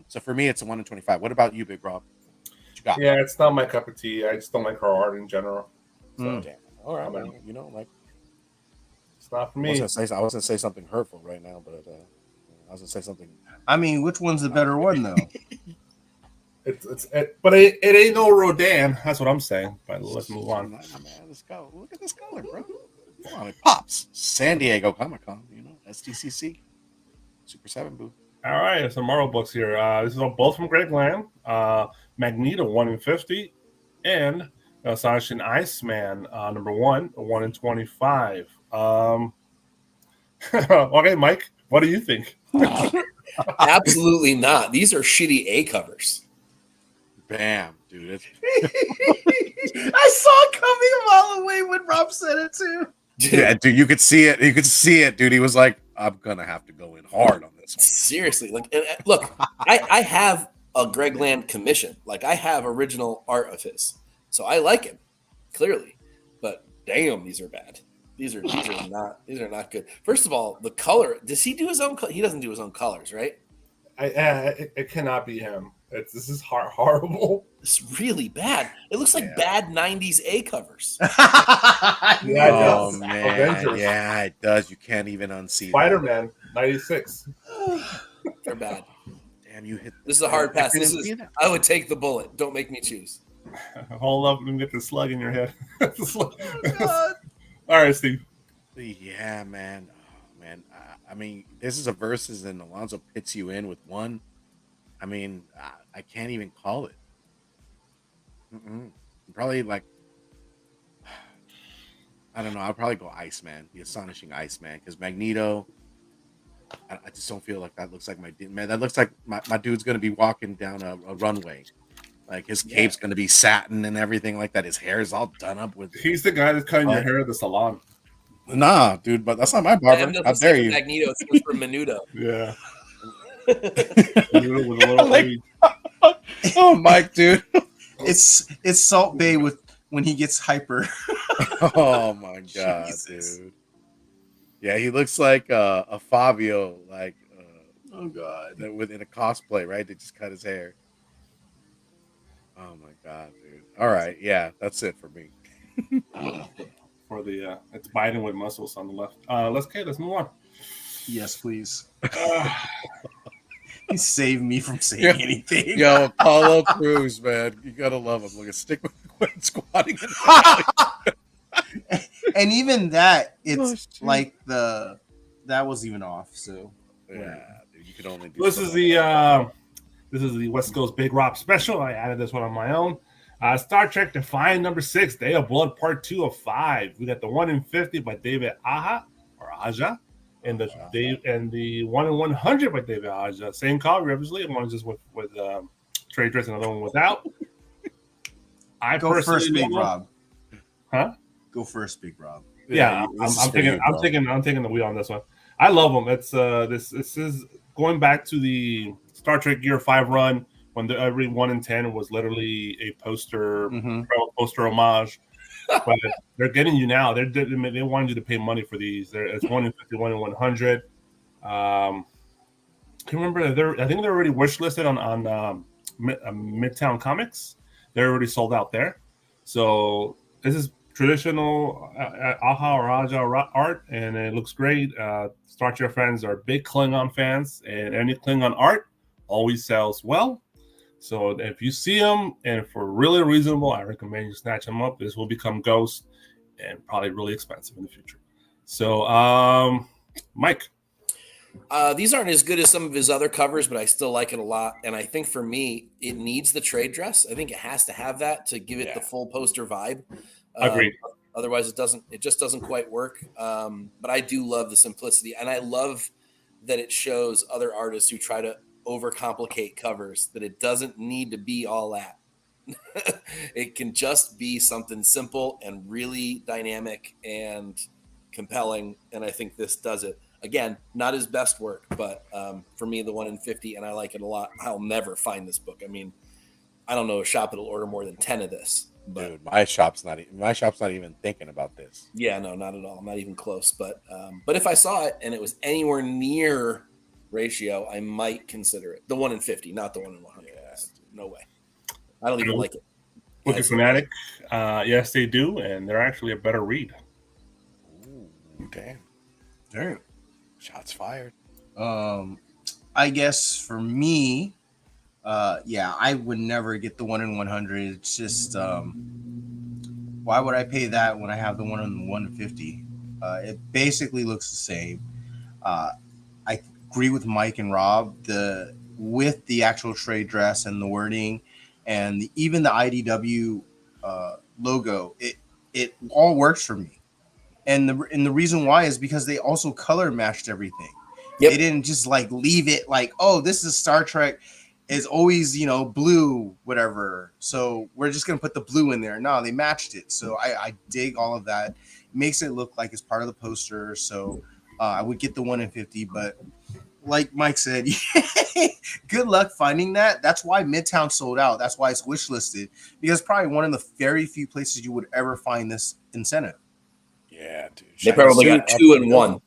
So for me, it's a 1 in 25. What about you, Big Rob? What you got? Yeah, it's not my cup of tea. I just don't like her art in general. So, Damn. All right, well, it's not for me. I was gonna say something hurtful right now, but I was gonna say something. I mean, which one's the better one, though? But it ain't no Rodan. That's what I'm saying. But let's move on. Man, let's go. Look at this color, bro. Come on, it pops. San Diego Comic-Con, STCC, Super 7 booth. All right, some Marvel books here. This is both from Greg Land. Magneto 1 in 50, and Sandman Iceman number 1 in 25. Okay, Mike, what do you think? Absolutely not. These are shitty A covers. Bam, dude. I saw it coming a mile away when Rob said it too. Yeah, dude, you could see it. You could see it, dude. He was like, "I'm gonna have to go in hard on this one." Seriously, look, I have a Greg Land commission. I have original art of his, so I like him clearly. But damn, these are bad. These are not good. First of all, the color. Does he do his own? He doesn't do his own colors, right? It cannot be him. This is horrible. It's really bad. It looks like bad 90s A covers. Oh, man. Avengers. Yeah, it does. You can't even unsee Spider-Man 96. They're bad. Damn, you hit. This is a hard pass. I would take the bullet. Don't make me choose. Hold up and get the slug in your head. Oh, God. All right, Steve. Yeah, man. Oh, man. I mean, this is a versus, and Alonzo pits you in with one. I mean, I can't even call it. Probably I don't know. I'll probably go Iceman, the Astonishing Iceman, because Magneto. I just don't feel like that looks like my dude, man. That looks like my dude's gonna be walking down a runway. Like his cape's gonna be satin and everything like that. His hair is all done up with. He's the guy that's cutting your hair at the salon. Nah, dude, but that's not my barber. How dare you? Magneto things from Menudo. Yeah. With a little Like, oh, Mike, dude. It's Salt Bay when he gets hyper. Oh my god, Jesus. dude. Yeah, he looks like a Fabio, like Oh god. within a cosplay, right? They just cut his hair. Oh my god, dude. All right, yeah, that's it for me. For the it's Biden with muscles on the left. Let's move on. Yes, please. He saved me from saying anything. Yo, Apollo Crews, man, you gotta love him. Look at stick with Quinn squatting. And even that, it's shit. like that was even off. So Yeah, dude, you could only do. This is the West Coast Big Rock special. I added this one on my own. Star Trek Defiant number 6, Day of Blood Part 2 of 5. We got the 1 in 50 by David Aja, and the 1 in 100 by David Aja. Same cover, obviously. One just with trade dress, and another one without. I go first, Big Rob. Huh? Go first, Big Rob. Yeah, I'm taking the wheel on this one. I love them. It's this is going back to the Star Trek Year 5 run when every 1 in 10 was literally a poster homage. But they're getting you now. They wanted you to pay money for these. It's 1 in 50, 1 in 100. Can you remember? I think they're already wish listed on Midtown Comics. They're already sold out there. So this is traditional Aja or Aja art, and it looks great. Star Trek fans are big Klingon fans, and any Klingon art always sells well. So if you see them, and for really reasonable, I recommend you snatch them up. This will become Ghost, and probably really expensive in the future. So, Mike. These aren't as good as some of his other covers, but I still like it a lot. And I think for me, it needs the trade dress. I think it has to have that to give it the full poster vibe. Agreed. Otherwise, it just doesn't quite work. But I do love the simplicity, and I love that it shows other artists who try to overcomplicate covers, that it doesn't need to be all that. It can just be something simple and really dynamic and compelling. And I think this does it. Again, not his best work, but for me, the 1 in 50, and I like it a lot. I'll never find this book. I mean, I don't know a shop that'll order more than 10 of this. But, dude, my shop's not even thinking about this. Yeah, no, not at all. Not even close. But if I saw it and it was anywhere near ratio, I might consider it. The 1 in 50, not the 1 in 100. Yeah. No way. I don't even like it. Wiki Fanatic, yes, they do, and they're actually a better read. Ooh, damn. Damn. Shots fired. I guess for me, I would never get the 1 in 100. It's just why would I pay that when I have the 1 in 150? It basically looks the same. I agree with Mike and Rob. With the actual trade dress and the wording, and even the IDW logo, it all works for me. And the reason why is because they also color matched everything. Yep. They didn't just like leave it like, oh, this is Star Trek. Is always, blue, whatever. So we're just going to put the blue in there. No, they matched it. So I dig all of that. It makes it look like it's part of the poster. So I would get the 1 in 50. But like Mike said, good luck finding that. That's why Midtown sold out. That's why it's wish listed. Because it's probably one of the very few places you would ever find this incentive. Yeah, dude. They probably got 2 in 1.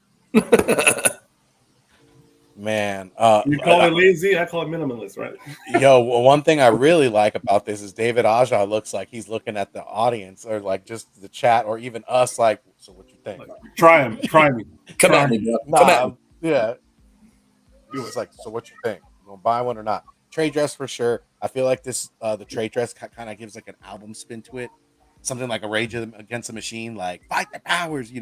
Man, you call it lazy, I call it minimalist, right? Yo, one thing I really like about this is David Aja looks like he's looking at the audience or like just the chat or even us. Like, so what you think? Like, try me. Come at me, bro. Come at me. Yeah. It's like, so what you think? You gonna buy one or not? Trade dress for sure. I feel like this the trade dress kind of gives like an album spin to it. Something like a Rage Against the Machine, like fight the powers,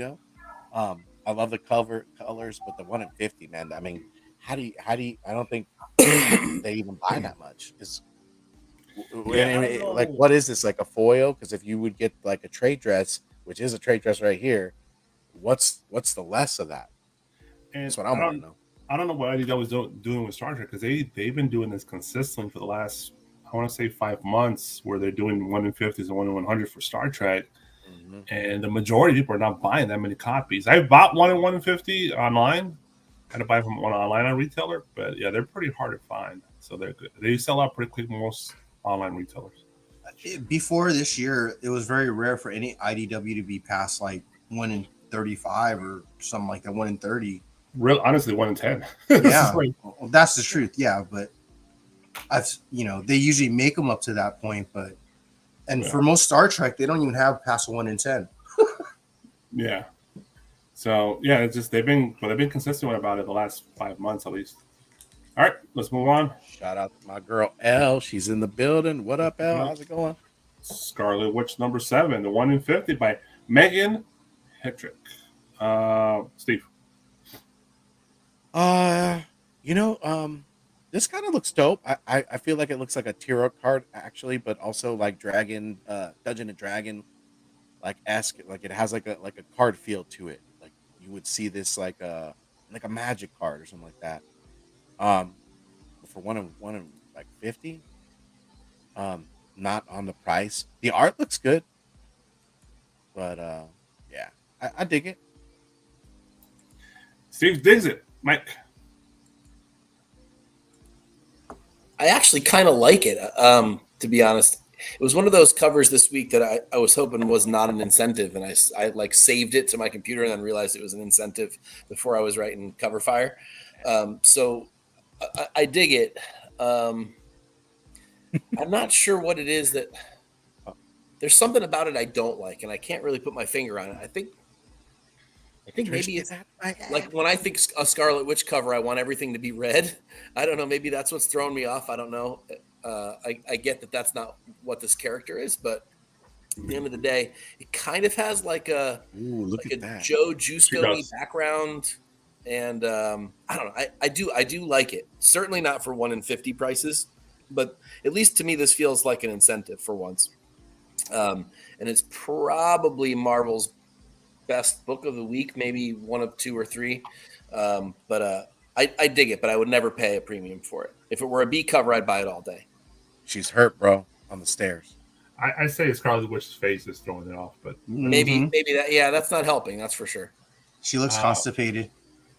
I love the colors, but the 1 in 50, man. I mean, how do you I don't think they even buy that much. Like, what is this, like a foil? Because if you would get like a trade dress, which is a trade dress right here, what's the less of that? And that's what I want to know. I don't know what IDW was doing with Star Trek, because they've been doing this consistently for the last, I want to say, 5 months, where they're doing 1 in 50s and 1 in 100 for Star Trek. Mm-hmm. And the majority of people are not buying that many copies. I bought 1 in 150 online. I had to buy from one online on retailer, but yeah, they're pretty hard to find. So they're good. They sell out pretty quick, most online retailers. Before this year, it was very rare for any IDW to be past like 1 in 35 or something like that, 1 in 30. Real honestly, 1 in 10. Yeah, like, well, that's the truth. Yeah, but they usually make them up to that point, but for most Star Trek, they don't even have past 1 in 10. Yeah. So yeah, it's just they've been consistent about it the last 5 months at least. All right, let's move on. Shout out to my girl Elle. She's in the building. What up, Elle? How's it going? Scarlet Witch number 7, the 1 in 50 by Megan Hedrick. Steve. This kind of looks dope. I feel like it looks like a tarot card actually, but also like Dungeon and Dragon, like like it has like a card feel to it. Like you would see this like a magic card or something like that. For one in like 50. Not on the price. The art looks good, but yeah, I dig it. Steve digs it. Mike. I actually kind of like it, to be honest. It was one of those covers this week that I was hoping was not an incentive, and I like saved it to my computer and then realized it was an incentive before I was writing cover fire. So I dig it. I'm not sure what it is that there's something about it I don't like, and I can't really put my finger on it. I think maybe it's like when I think a Scarlet Witch cover, I want everything to be red. I don't know. Maybe that's what's throwing me off. I don't know. I get that that's not what this character is, but at the end of the day, it kind of has like a Joe Juice-Go background. And I don't know. I do like it. Certainly not for 1 in 50 prices, but at least to me, this feels like an incentive for once. And it's probably Marvel's best book of the week, maybe one of 2 or 3. But I dig it, but I would never pay a premium for it. If it were a B cover, I'd buy it all day. She's hurt, bro, on the stairs. I say Scarlet Witch's face is throwing it off, but maybe that. Yeah, that's not helping. That's for sure. She looks constipated.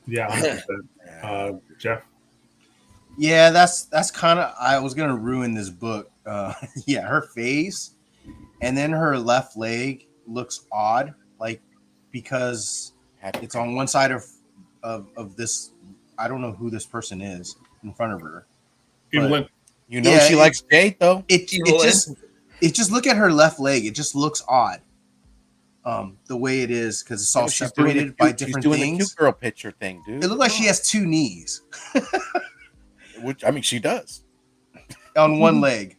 Yeah, 100%. Jeff. Yeah, that's kind of. I was gonna ruin this book. Yeah, her face, and then her left leg looks odd, like because it's on one side of this. I don't know who this person is in front of her. You know, she likes Jade though. It just look at her left leg. It just looks odd. The way it is, because it's all separated by different things. She's doing the cute girl picture thing, dude. It looked like she has 2 knees. Which, I mean, she does. On one leg.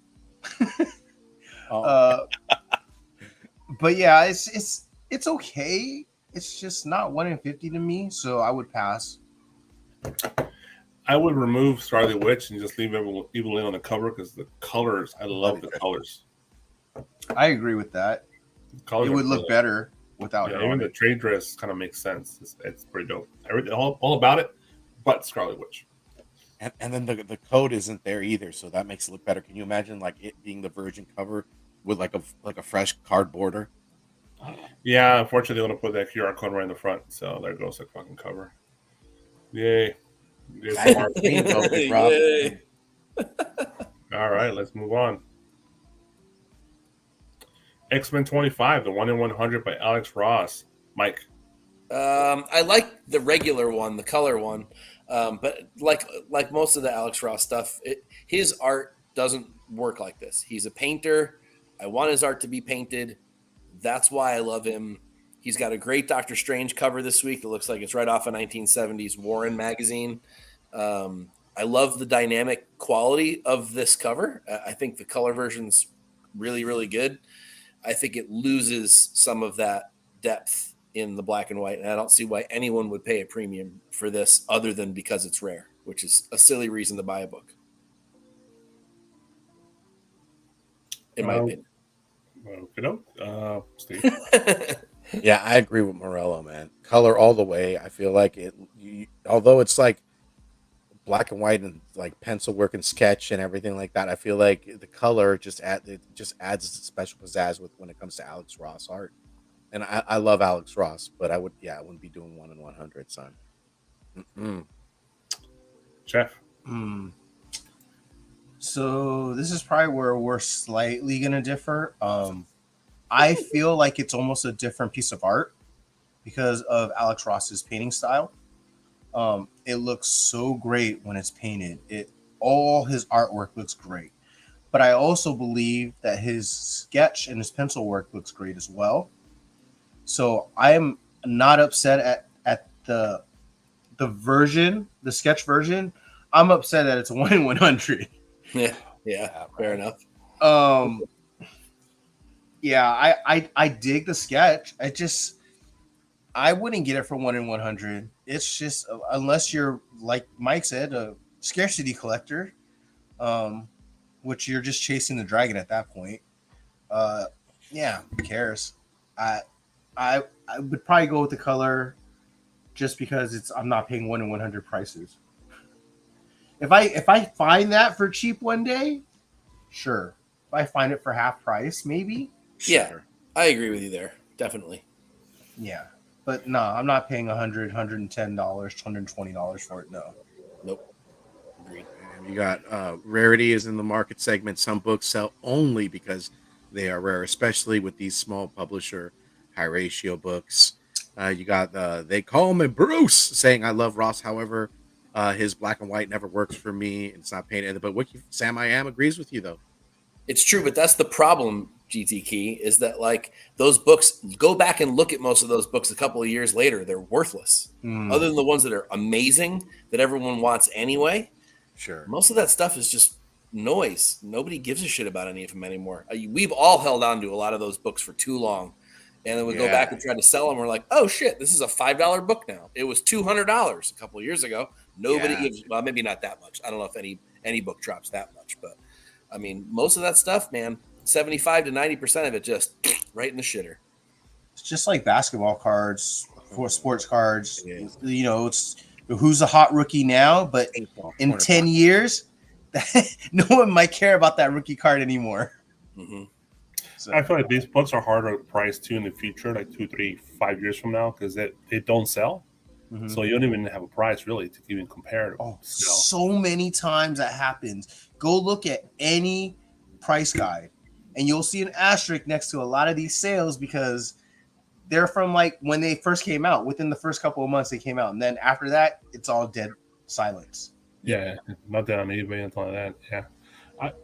But yeah, it's okay. It's just not 1 in 50 to me, so I would pass. I would remove Scarlet Witch and just leave Evelyn on the cover because the colors. I love the colors. I agree with that. It would look better without her. Even the trade dress kind of makes sense. It's pretty dope. Everything all about it, but Scarlet Witch. And then the code isn't there either, so that makes it look better. Can you imagine like it being the virgin cover with like a fresh card border? Yeah, unfortunately, they want to put that QR code right in the front, so there goes the fucking cover. Yay! Yay. All right, let's move on. X-Men 25, the 1 in 100 by Alex Ross. Mike. I like the regular one, the color one, but like most of the Alex Ross stuff, his art doesn't work like this. He's a painter. I want his art to be painted. That's why I love him. He's got a great Doctor Strange cover this week that looks like it's right off a 1970s Warren magazine. I love the dynamic quality of this cover. I think the color version's really, really good. I think it loses some of that depth in the black and white, and I don't see why anyone would pay a premium for this other than because it's rare, which is a silly reason to buy a book. In my opinion. Steve. Yeah, I agree with Morello, man. Color all the way. I feel like although it's like black and white and like pencil work and sketch and everything like that. I feel like the color just adds a special pizzazz with when it comes to Alex Ross art. And I love Alex Ross, but I wouldn't be doing 1 in 100, son. Mm-mm. Jeff. So this is probably where we're slightly gonna differ. I feel like it's almost a different piece of art because of Alex Ross's painting style. It looks so great when it's painted. All his artwork looks great. But I also believe that his sketch and his pencil work looks great as well. So I'm not upset at the sketch version. I'm upset that it's 1 in 100. Yeah, fair enough. Yeah, I dig the sketch. I wouldn't get it for 1 in 100. It's just unless you're, like Mike said, a scarcity collector, which you're just chasing the dragon at that point. Yeah, who cares? I would probably go with the color just because I'm not paying 1 in 100 prices. If I find that for cheap one day, sure. If I find it for half price, maybe. Yeah, Sure. I agree with you there. Definitely. Yeah. But no, I'm not paying $100, $110, $120 for it. No. Nope. Agreed. And you got rarity is in the market segment. Some books sell only because they are rare, especially with these small publisher high ratio books. You got They Call Me Bruce saying I love Ross, however, his black and white never works for me. It's not painted. But Sam I Am agrees with you though. It's true, but that's the problem, GT Key, is that like those books, go back and look at most of those books a couple of years later, they're worthless. Other than the ones that are amazing that everyone wants anyway. Sure. Most of that stuff is just noise. Nobody gives a shit about any of them anymore. We've all held on to a lot of those books for too long. And then we go back and try to sell them. We're like, oh shit, this is a $5 book now. It was $200 a couple of years ago. Nobody gives, well, maybe not that much. I don't know if any book drops that much, but I mean, most of that stuff, man, 75 to 90% of it just right in the shitter. It's just like basketball cards, for sports cards. You know, it's who's a hot rookie now, but in 10 years, no one might care about that rookie card anymore. Mm-hmm. So I feel like these books are harder to price too in the future, like 2, 3, 5 years from now, because they don't sell. Mm-hmm. So you don't even have a price really to even compare. So many times that happens. Go look at any price guide, and you'll see an asterisk next to a lot of these sales because they're from like when they first came out. Within the first couple of months, they came out, and then after that, it's all dead silence. Yeah, nothing on eBay, anything like that. Yeah.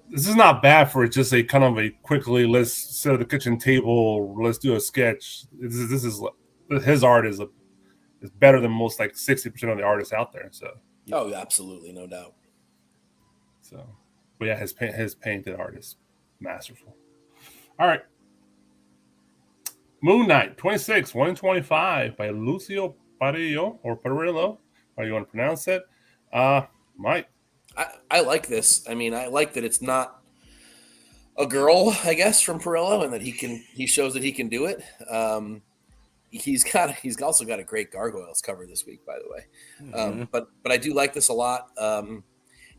This is not bad for just a kind of a quickly, let's sit at the kitchen table, let's do a sketch. This is his art is better than most, like 60% of the artists out there. So oh, absolutely, no doubt. So, but yeah, his painted art is masterful. All right, Moon Knight 26, 1 in 25 by Lucio Parillo or Parillo, how you want to pronounce it? Mike. I like this. I mean, I like that it's not a girl, I guess, from Perillo, and that he shows that he can do it. He's also got a great Gargoyles cover this week, by the way. Mm-hmm. But I do like this a lot.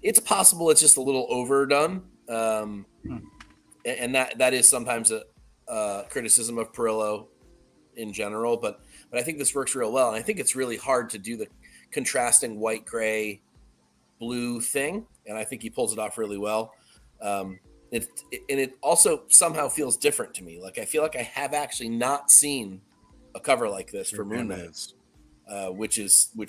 It's possible it's just a little overdone, and that is sometimes a criticism of Perillo in general. But I think this works real well, and I think it's really hard to do the contrasting white, gray, blue thing, and I think he pulls it off really well. It also somehow feels different to me. Like I feel like I have actually not seen a cover like this for Moon Knight, which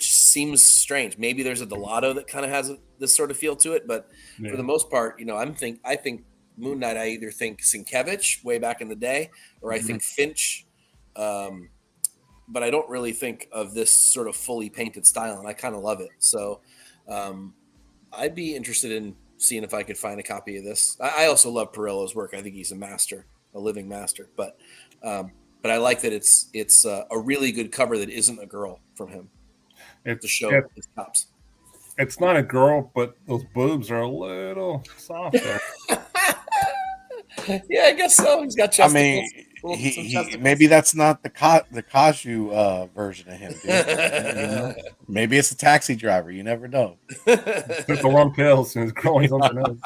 seems strange. Maybe there's a Delato that kind of has this sort of feel to it, but for the most part, you know, I think Moon Knight. I either think Sienkiewicz way back in the day, or I think Finch. But I don't really think of this sort of fully painted style, and I kind of love it. So I'd be interested in seeing if I could find a copy of this. I also love Perillo's work. I think he's a living master. But I like that it's a really good cover that isn't a girl from him. To show his tops. It's not a girl, but those boobs are a little softer. Yeah, I guess so. He's got chesticles. I mean, Well, some testicles. maybe that's not the Kashu version of him, dude. You know? Maybe it's a taxi driver. You never know. Took the wrong pills and is growing something else.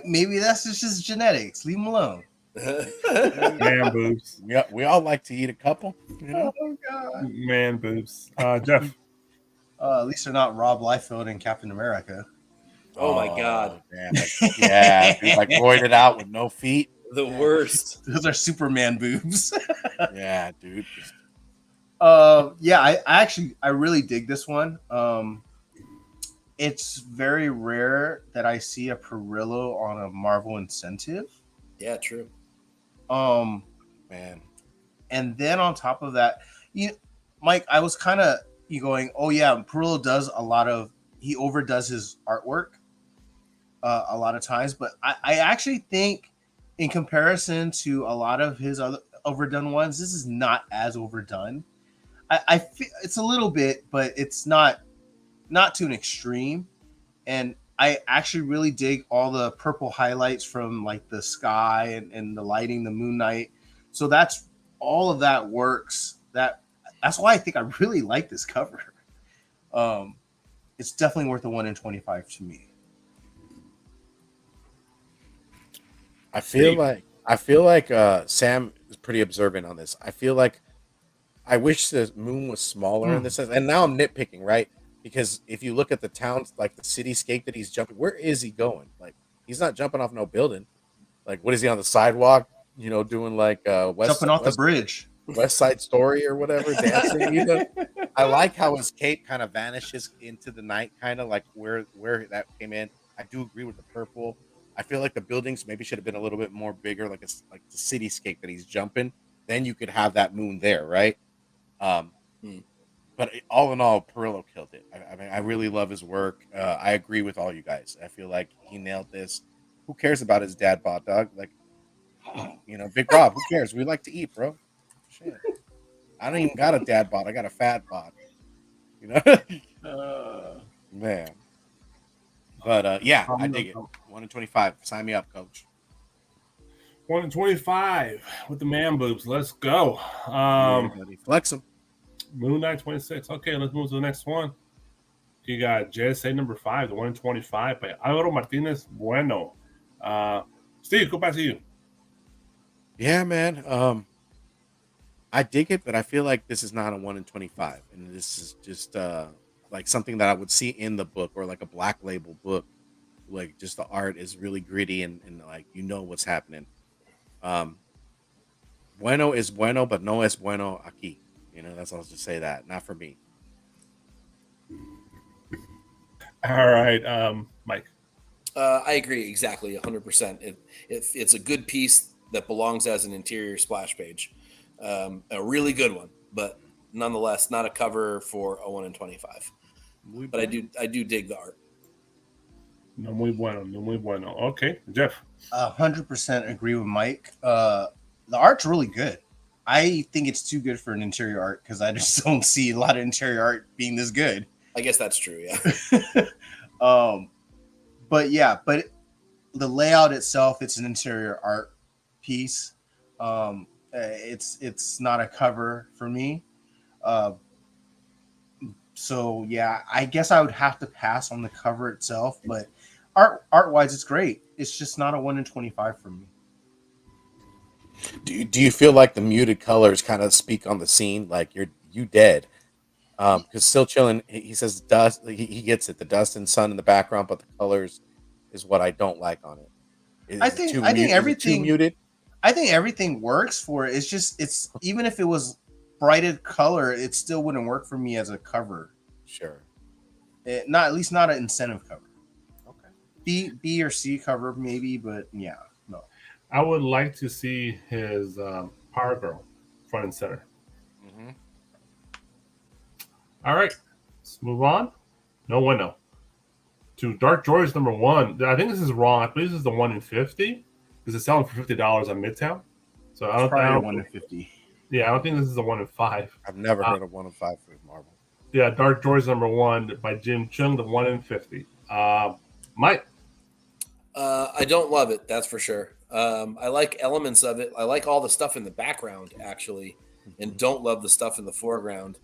Maybe that's just genetics. Leave him alone. Man boobs. We all like to eat a couple. You know? Oh God. Man boobs. Jeff. At least they're not Rob Liefeld and Captain America. Oh my God. Man, yeah, dude, like roided out with no feet. The worst. Those are Superman boobs. Yeah, dude. Yeah, I really dig this one. It's very rare that I see a Perillo on a Marvel incentive. Yeah, true. Man. And then on top of that, Mike, I was kind of going, oh yeah, Perillo does he overdoes his artwork a lot of times, but I actually think in comparison to a lot of his other overdone ones, this is not as overdone. I feel it's a little bit, but it's not to an extreme. And I actually really dig all the purple highlights from like the sky and the lighting, the moon night. So that's all of that works. That's why I think I really like this cover. It's definitely worth a 1 in 25 to me. I feel like Sam is pretty observant on this. I feel like I wish the moon was smaller in this sense. And now I'm nitpicking, right? Because if you look at the towns, like the cityscape that he's jumping, where is he going? Like he's not jumping off no building. Like what is he on the sidewalk? You know, doing like jumping off the bridge, West Side Story or whatever, dancing. You know? I like how his cape kind of vanishes into the night, kind of like where that came in. I do agree with the purple. I feel like the buildings maybe should have been a little bit more bigger, like the cityscape that he's jumping. Then you could have that moon there, right? But all in all, Perillo killed it. I mean, I really love his work. I agree with all you guys. I feel like he nailed this. Who cares about his dad bod, dog? Like, you know, Big Rob, who cares? We like to eat, bro. Shit. I don't even got a dad bod. I got a fat bod. You know? Man. But, yeah, I dig it. 1 in 25. Sign me up, coach. 1 in 25 with the man boobs. Let's go. Flex them. Moon Knight 26. Okay, let's move to the next one. You got JSA number 5, the 1 in 25 by Álvaro Martínez Bueno. Steve, go back to you. Yeah, man. I dig it, but I feel like this is not a 1 in 25. And this is just like something that I would see in the book or like a black label book. Like just the art is really gritty and like you know what's happening. Bueno is bueno, but no es bueno aquí. You know, that's all I'll just say that. Not for me. All right, Mike. I agree exactly 100%. It's a good piece that belongs as an interior splash page. A really good one, but nonetheless, not a cover for a 1 in 25. But I do dig the art. No muy bueno, no muy bueno. Okay, Jeff. 100% agree with Mike. The art's really good. I think it's too good for an interior art because I just don't see a lot of interior art being this good. I guess that's true, yeah. But the layout itself, it's an interior art piece. It's not a cover for me. So yeah, I guess I would have to pass on the cover itself, but art wise, it's great. It's just not a 1 in 25 for me. Do you feel like the muted colors kind of speak on the scene? Like you dead? Because still chilling. He says dust. He gets it. The dust and sun in the background, but the colors is what I don't like on it. I think everything muted. I think everything works for it. It's even if it was brighted color, it still wouldn't work for me as a cover. Sure. At least not an incentive cover. Okay. B or C cover maybe, but yeah, no. I would like to see his Power Girl front and center. Mm-hmm. All right, let's move on. No bueno. To Dark Droids number 1. I think this is wrong. I believe this is the 1 in 50 because it's selling for $50 on Midtown. So I don't 1 in 50. Yeah, I don't think this is a 1 in 5. I've never heard of 1 in 5 for Marvel. Yeah, Dark Droids number 1 by Jim Chung, the 1 in 50. Mike. I don't love it, that's for sure. I like elements of it. I like all the stuff in the background, actually, and don't love the stuff in the foreground.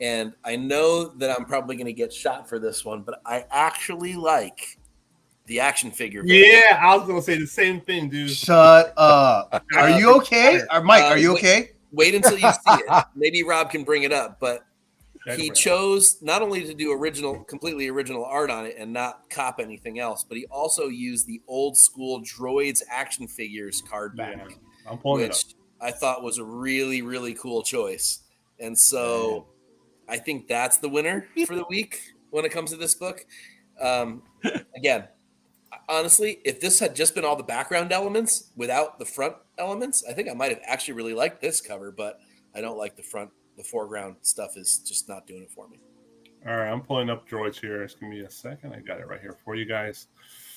And I know that I'm probably going to get shot for this one, but I actually like the action figure. Yeah, I was gonna say the same thing, dude. Shut up. Are you okay? Mike, are you okay? Wait until you see it. Maybe Rob can bring it up, but he That's chose not only to do completely original art on it and not cop anything else, but he also used the old school Droids action figures card back, I'm pulling it up. which I thought was a really, really cool choice. And so I think that's the winner for the week when it comes to this book. Again, honestly, if this had just been all the background elements without the front elements, I think I might have actually really liked this cover, but I don't like the foreground stuff is just not doing it for me. All right, I'm pulling up Droids here. Just give me a second. I got it right here for you guys.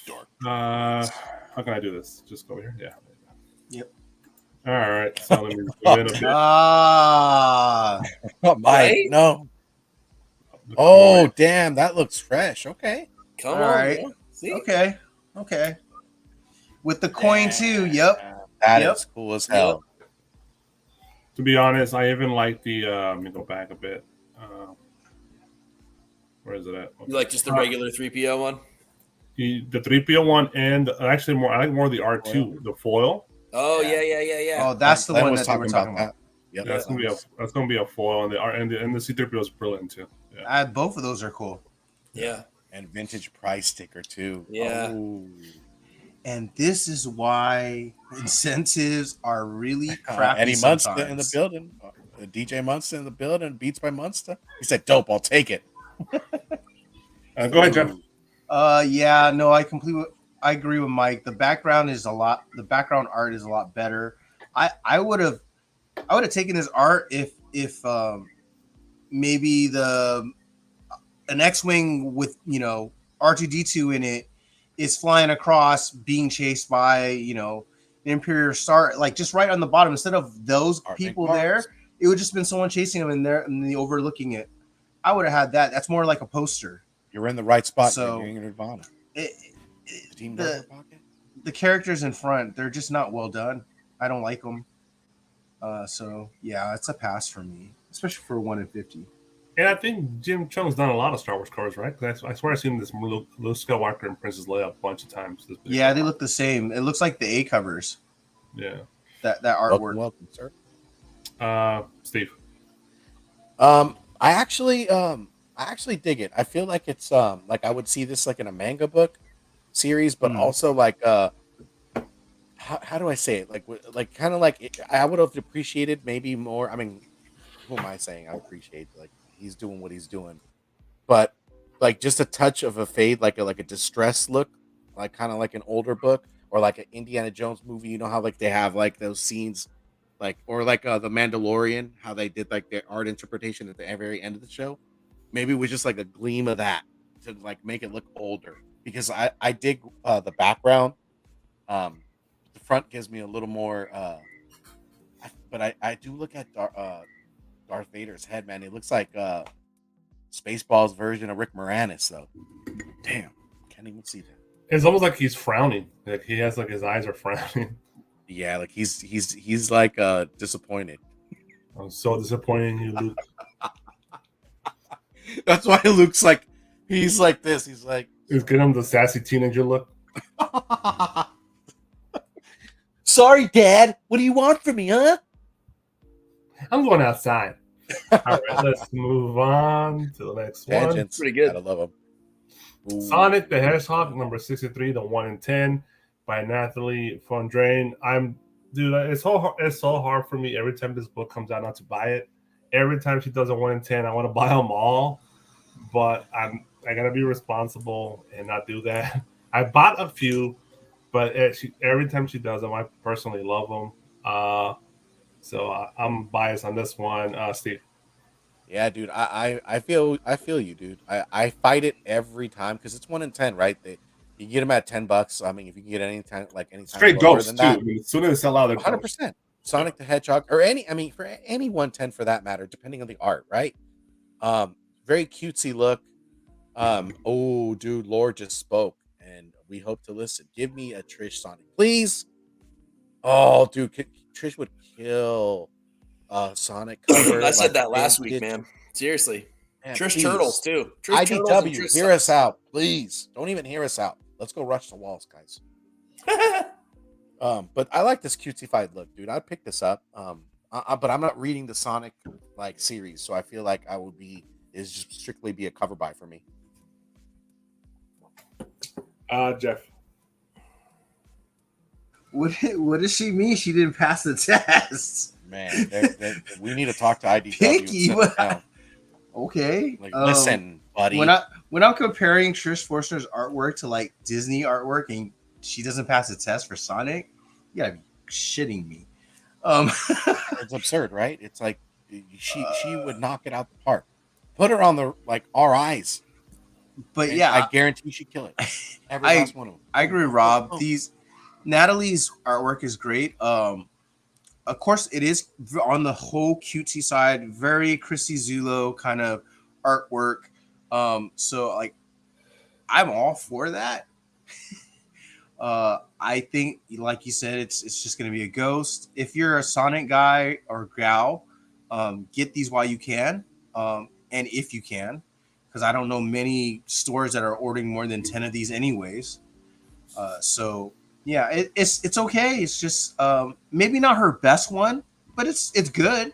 Dark. How can I do this? Just go here? Yeah. Yep. All right. So let me zoom in a bit. Oh, Mike, Right? no. Oh, damn, that looks fresh. Okay. Come All on. right. Man. See? Okay. With the coin too. Yep. That Yep. is cool as hell. To be honest, I even like the. Let me go back a bit. Where is it at? You like just the regular 3PO one? The 3PO one, and actually more. I like more of the R2, the foil. Oh, yeah. Oh, that's the Glenn one was that they were talking about. Yep. That's gonna be a foil, and the C3PO is brilliant too. Yeah. Both of those are cool. Yeah. And vintage price sticker too. Yeah. Oh. And this is why incentives are really crappy Eddie sometimes. Munster in the building. DJ Munster in the building. Beats by Munster. He said, "Dope. I'll take it." Go ahead, Jeff. Yeah, no, I agree with Mike. The background art is a lot better. I would have taken his art if maybe an X-wing with R2-D2 in it is flying across, being chased by an Imperial Star, like just right on the bottom. Instead of those people there, it would just been someone chasing him in there and overlooking it. I would have had that. That's more like a poster. You're in the right spot. So, you're in Nerdvana. The characters in front, they're just not well done. I don't like them. So yeah, it's a pass for me, especially for 1 in 50. And I think Jim Chung's done a lot of Star Wars covers, right? Because I swear I've seen this Luke Skywalker and Princess Leia a bunch of times. Yeah, they look the same. It looks like the A covers. Yeah. That artwork. Welcome, sir. Steve. I actually dig it. I feel like it's like I would see this like in a manga book series, but also like how do I say it? Like kind of like I would have appreciated maybe more. I mean, who am I saying? I appreciate like he's doing what he's doing, but like just a touch of a fade, like a distress look, like kind of like an older book or like an Indiana Jones movie. You know how like they have like those scenes, like or like the Mandalorian, how they did like their art interpretation at the very end of the show. Maybe it was just like a gleam of that to like make it look older because I dig the background. The front gives me a little more, but I do look at Darth Vader's head, man. It looks like Spaceballs version of Rick Moranis, though. Damn, can't even see that. It's almost like he's frowning. Like he has like his eyes are frowning. Yeah, like he's like disappointed. I'm so disappointed in you, Luke. That's why Luke's like he's like this. He's like He's getting him the sassy teenager look. Sorry, Dad. What do you want from me, huh? I'm going outside. All right, let's move on to the next one. Pretty good. I love him. Ooh. Sonic the Hedgehog, number 63, the 1 in 10 by Nathalie Fondrain. It's so hard for me every time this book comes out not to buy it. Every time she does a 1 in 10, I want to buy them all, but I gotta be responsible and not do that. I bought a few, but every time she does them, I personally love them. So I'm biased on this one, Steve. Yeah, dude. I feel you, dude. I fight it every time because it's 1 in 10, right? You get them at $10. I mean, if you can get anytime Straight lower ghosts than too. that, I mean, as soon as they sell out, they're 100%. Sonic the Hedgehog, or for any 110 for that matter, depending on the art, right? Very cutesy look. Oh, dude, Lord just spoke, and we hope to listen. Give me a Trish Sonic, please. Oh, dude, Trish would kill Sonic cover. I said like, that last week, vintage. man. Seriously. Man, Trish please. Turtles, too. Trish Turtles and IDW, Trish hear us out, please. Don't even hear us out. Let's go rush the walls, guys. But I like this cutesy-fied look, dude. I'd pick this up. But I'm not reading the Sonic like series, so I feel like I would be is just strictly be a cover buy for me. Jeff. What does she mean? She didn't pass the test. Man, we need to talk to IDW. Picky. And sit down. Okay. Like, listen, buddy. When I'm comparing Trish Forstner's artwork to like Disney artwork, and she doesn't pass the test for Sonic, you gotta be shitting me. It's absurd, right? It's like she would knock it out the park. Put her on the our eyes. But And yeah, I guarantee she'd kill it. Every last one of them. I agree, Rob. Natalie's artwork is great. Of course, it is on the whole cutesy side, very Chrissy Zulo kind of artwork. So like, I'm all for that. I think, like you said, it's just going to be a ghost. If you're a Sonic guy or gal, get these while you can, and if you can, because I don't know many stores that are ordering more than 10 of these anyways. So yeah, it's okay. It's just maybe not her best one, but it's good.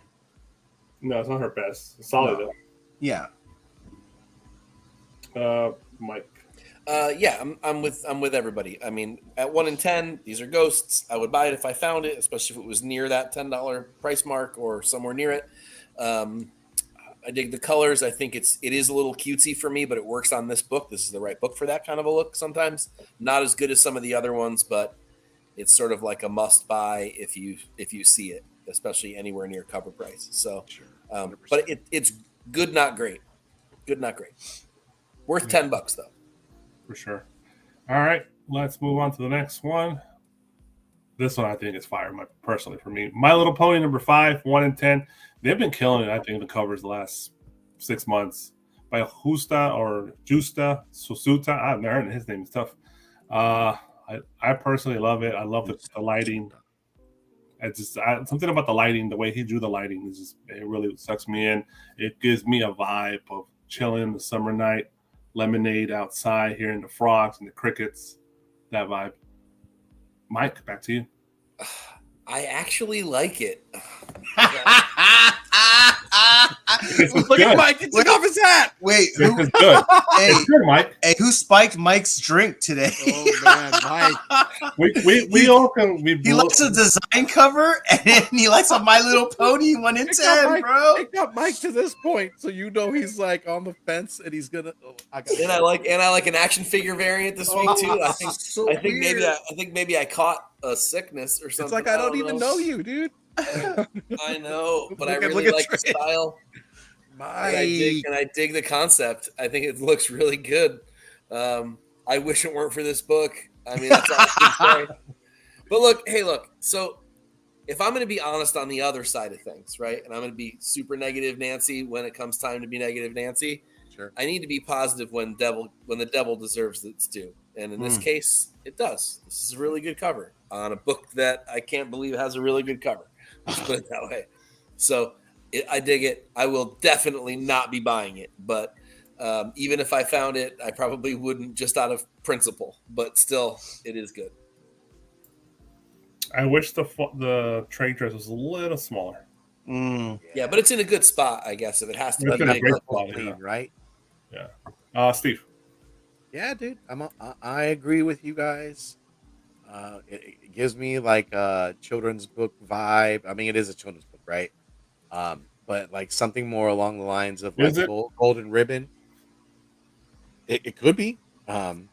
No, it's not her best. It's solid though. Yeah. Mike. Yeah, I'm with everybody. I mean, at 1 in 10, these are ghosts. I would buy it if I found it, especially if it was near that $10 price mark or somewhere near it. I dig the colors. I think it is a little cutesy for me, but it works on this book. This is the right book for that kind of a look sometimes. Not as good as some of the other ones, but it's sort of like a must buy if you see it, especially anywhere near cover price. So, but it's good, not great. Good, not great. Worth $10 though. For sure. All right, let's move on to the next one. This one I think is fire, personally for me. My Little Pony number 5, 1 in 10. They've been killing it, I think, the covers the last 6 months. By Justa Susuta. I've never heard of his name. It's tough. I personally love it. I love the lighting. It's just something about the lighting, the way he drew the lighting, it really sucks me in. It gives me a vibe of chilling the summer night, lemonade outside, hearing the frogs and the crickets. That vibe. Mike, back to you. I actually like it. Look at Mike. He took off his hat. Wait, This is good. It's good, Mike. Hey, who spiked Mike's drink today? Oh man, Mike. We all can. He likes a design cover, and then he likes a My Little Pony 1 in 10, bro. It got Mike to this point, so you know he's like on the fence, and he's gonna. And I like an action figure variant this week too. I think maybe I caught a sickness or something. It's like I don't even know you, dude. I know, but I Look at really like the Trey. style. And I dig the concept. I think it looks really good. I wish it weren't for this book. I mean, that's all I can say. But look. So if I'm going to be honest on the other side of things, right, and I'm going to be super negative Nancy when it comes time to be negative Nancy, Sure. I need to be positive when the devil deserves its due. And in this case, it does. This is a really good cover on a book that I can't believe has a really good cover. Let's put it that way. So I dig it. I will definitely not be buying it. But even if I found it, I probably wouldn't, just out of principle. But still, it is good. I wish the trade dress was a little smaller. Yeah, but it's in a good spot, I guess, if it has to It's be in a big. great spot, yeah. Right? Yeah. Steve. Yeah, dude. I agree with you guys. It gives me like a children's book vibe. I mean, it is a children's book, right? But like something more along the lines of like Golden Ribbon. It could be. And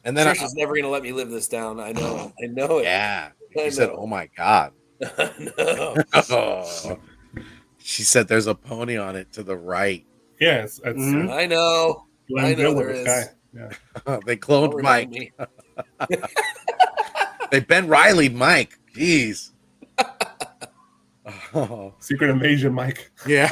then Trish is never going to let me live this down. I know it. Yeah. I She said, know. "Oh my god." No. She said, "There's a pony on it to the right." Yeah, it's I know. I know there is. Yeah. They Don't cloned remind Mike. me. They Ben Riley Mike. Jeez. Oh, Secret Invasion, Mike. yeah.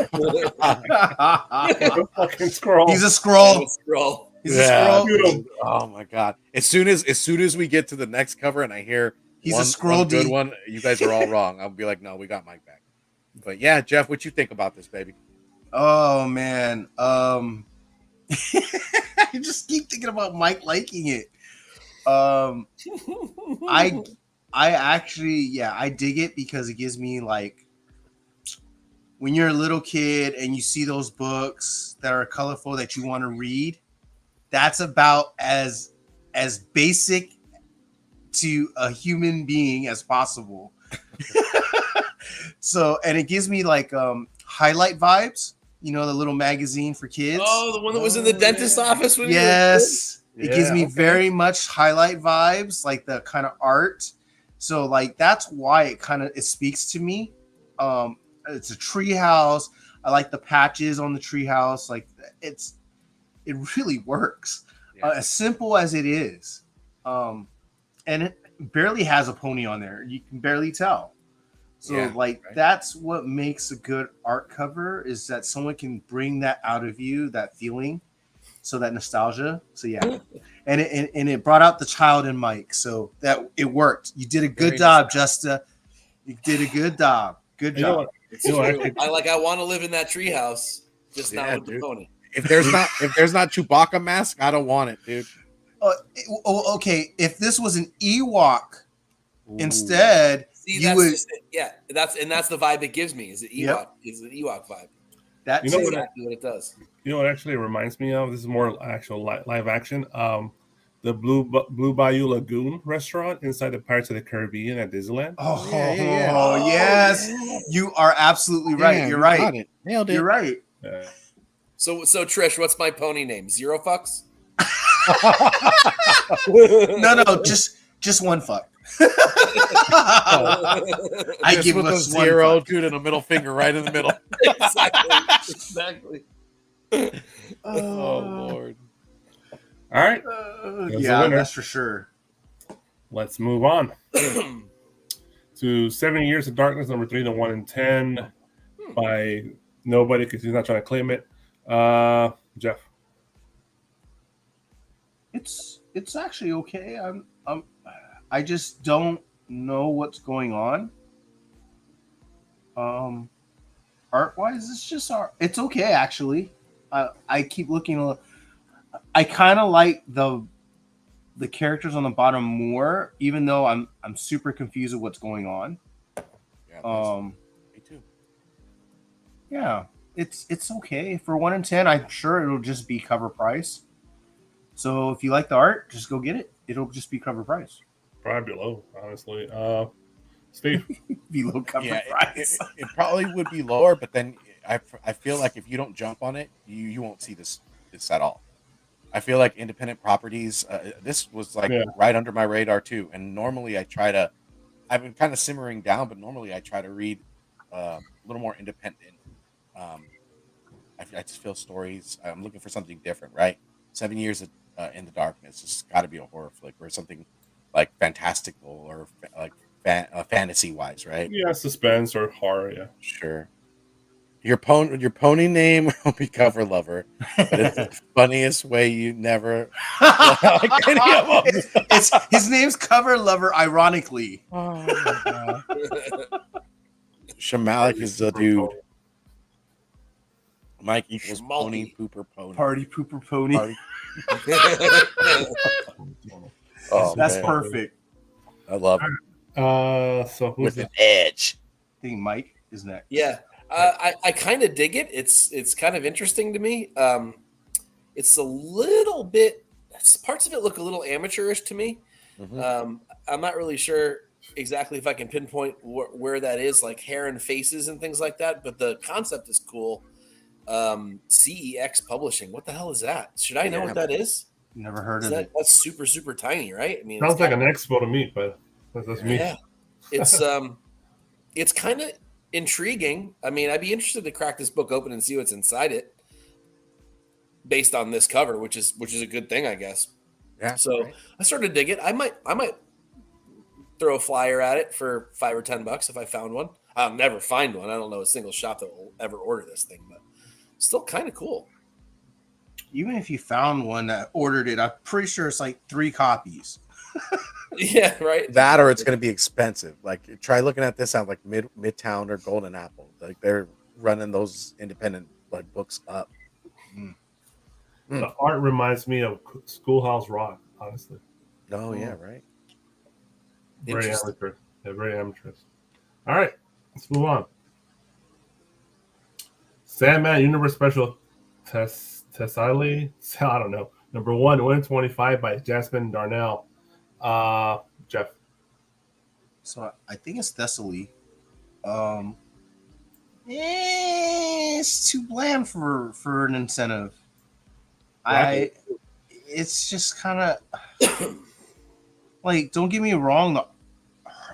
Fucking scroll. He's a scroll. Scroll. He's a scroll. Oh my god. As soon as we get to the next cover and I hear He's a scroll good D. one. You guys are all wrong. I'll be like, no, we got Mike back. But yeah, Jeff, what you think about this, baby? Oh man, I just keep thinking about Mike liking it. I actually, I dig it because it gives me like when you're a little kid and you see those books that are colorful that you want to read. That's about as basic to a human being as possible. So, and it gives me like highlight vibes. You know, the little magazine for kids. Oh, the one that was in the dentist's office when yes. It gives me okay. very much highlight vibes, like the kind of art. So, like that's why it speaks to me. It's a tree house. I like the patches on the tree house. Like it really works. Yeah. As simple as it is, and it barely has a pony on there. You can barely tell. So that's what makes a good art cover is that someone can bring that out of you, that feeling, so that nostalgia. So yeah, and it brought out the child in Mike. So that it worked. You did a good job, Justa. You did a good job. Good job. I want to live in that treehouse, just not with the pony. If there's not Chewbacca mask, I don't want it, dude. Okay. If this was an Ewok instead. See, that's that's the vibe it gives me. Is it Ewok? Yep. Is an Ewok vibe? That's exactly what it does. You know what actually reminds me of? This is more actual live action. The Blue Bayou Lagoon restaurant inside the Pirates of the Caribbean at Disneyland. Oh, yes. You are absolutely right. Damn, You're right. Got it. Nailed it. You're right. Yeah. So Trish, what's my pony name? Zero fucks? No, just one fuck. I give us us one zero, fuck. dude, and a middle finger right in the middle. Exactly. Oh Lord. All right. That's for sure. Let's move on to 7 Years of Darkness, number 3, the 1 in 10 by nobody because he's not trying to claim it. Jeff. It's actually okay. I just don't know what's going on. Art wise, it's just art. It's okay actually. I keep looking. I kind of like the characters on the bottom more, even though I'm super confused with what's going on. Yeah, me too. Yeah, it's okay for 1 in 10. I'm sure it'll just be cover price. So if you like the art, just go get it. It'll just be cover price. Probably below, honestly. Steve. Below cover price. It probably would be lower, but then I feel like if you don't jump on it, you won't see this at all. I feel like independent properties. This was right under my radar too. And normally I've been kind of simmering down, but normally I try to read a little more independent. I just feel stories. I'm looking for something different, right? 7 Years in the Darkness. It's got to be a horror flick or something like fantastical or like fantasy wise, right? Yeah, suspense or horror. Yeah, sure. Your pony name will be Cover Lover, but it's the funniest way you never like any of them. His name's Cover Lover, ironically. Oh my god. Shamalik is the dude. Mike equals pony pooper pony. Party pooper pony. That's perfect. I love it. So who's with an edge. I think Mike is next. Yeah. I kind of dig it. It's kind of interesting to me. It's a little bit, parts of it look a little amateurish to me. Mm-hmm. I'm not really sure exactly if I can pinpoint where that is, like hair and faces and things like that. But the concept is cool. CEX Publishing. What the hell is that? Should I know what that is? Never heard of it. That's super, super tiny, right? I mean, sounds like an expo to me, but that's me. Yeah. It's kind of intriguing. I mean, I'd be interested to crack this book open and see what's inside it based on this cover, which is a good thing, I guess. Yeah. So right. I started to dig it. I might throw a flyer at it for $5 or $10 if I found one. I'll never find one. I don't know a single shop that will ever order this thing, but still kind of cool. Even if you found one that ordered it, I'm pretty sure it's like 3 copies. Yeah, right. That or it's going to be expensive. Like try looking at this at like Midtown or Golden Apple. Like they're running those independent like books up. The art reminds me of Schoolhouse Rock, honestly. Oh yeah, right. Very Interesting. amateur. Yeah, very amateurish. All right, let's move on. Sandman Universe Special Tessali. I don't know. Number 125 by Jasmine Darnell. Jeff. So I think it's Thessaly. It's too bland for an incentive. It's just kind of like, don't get me wrong,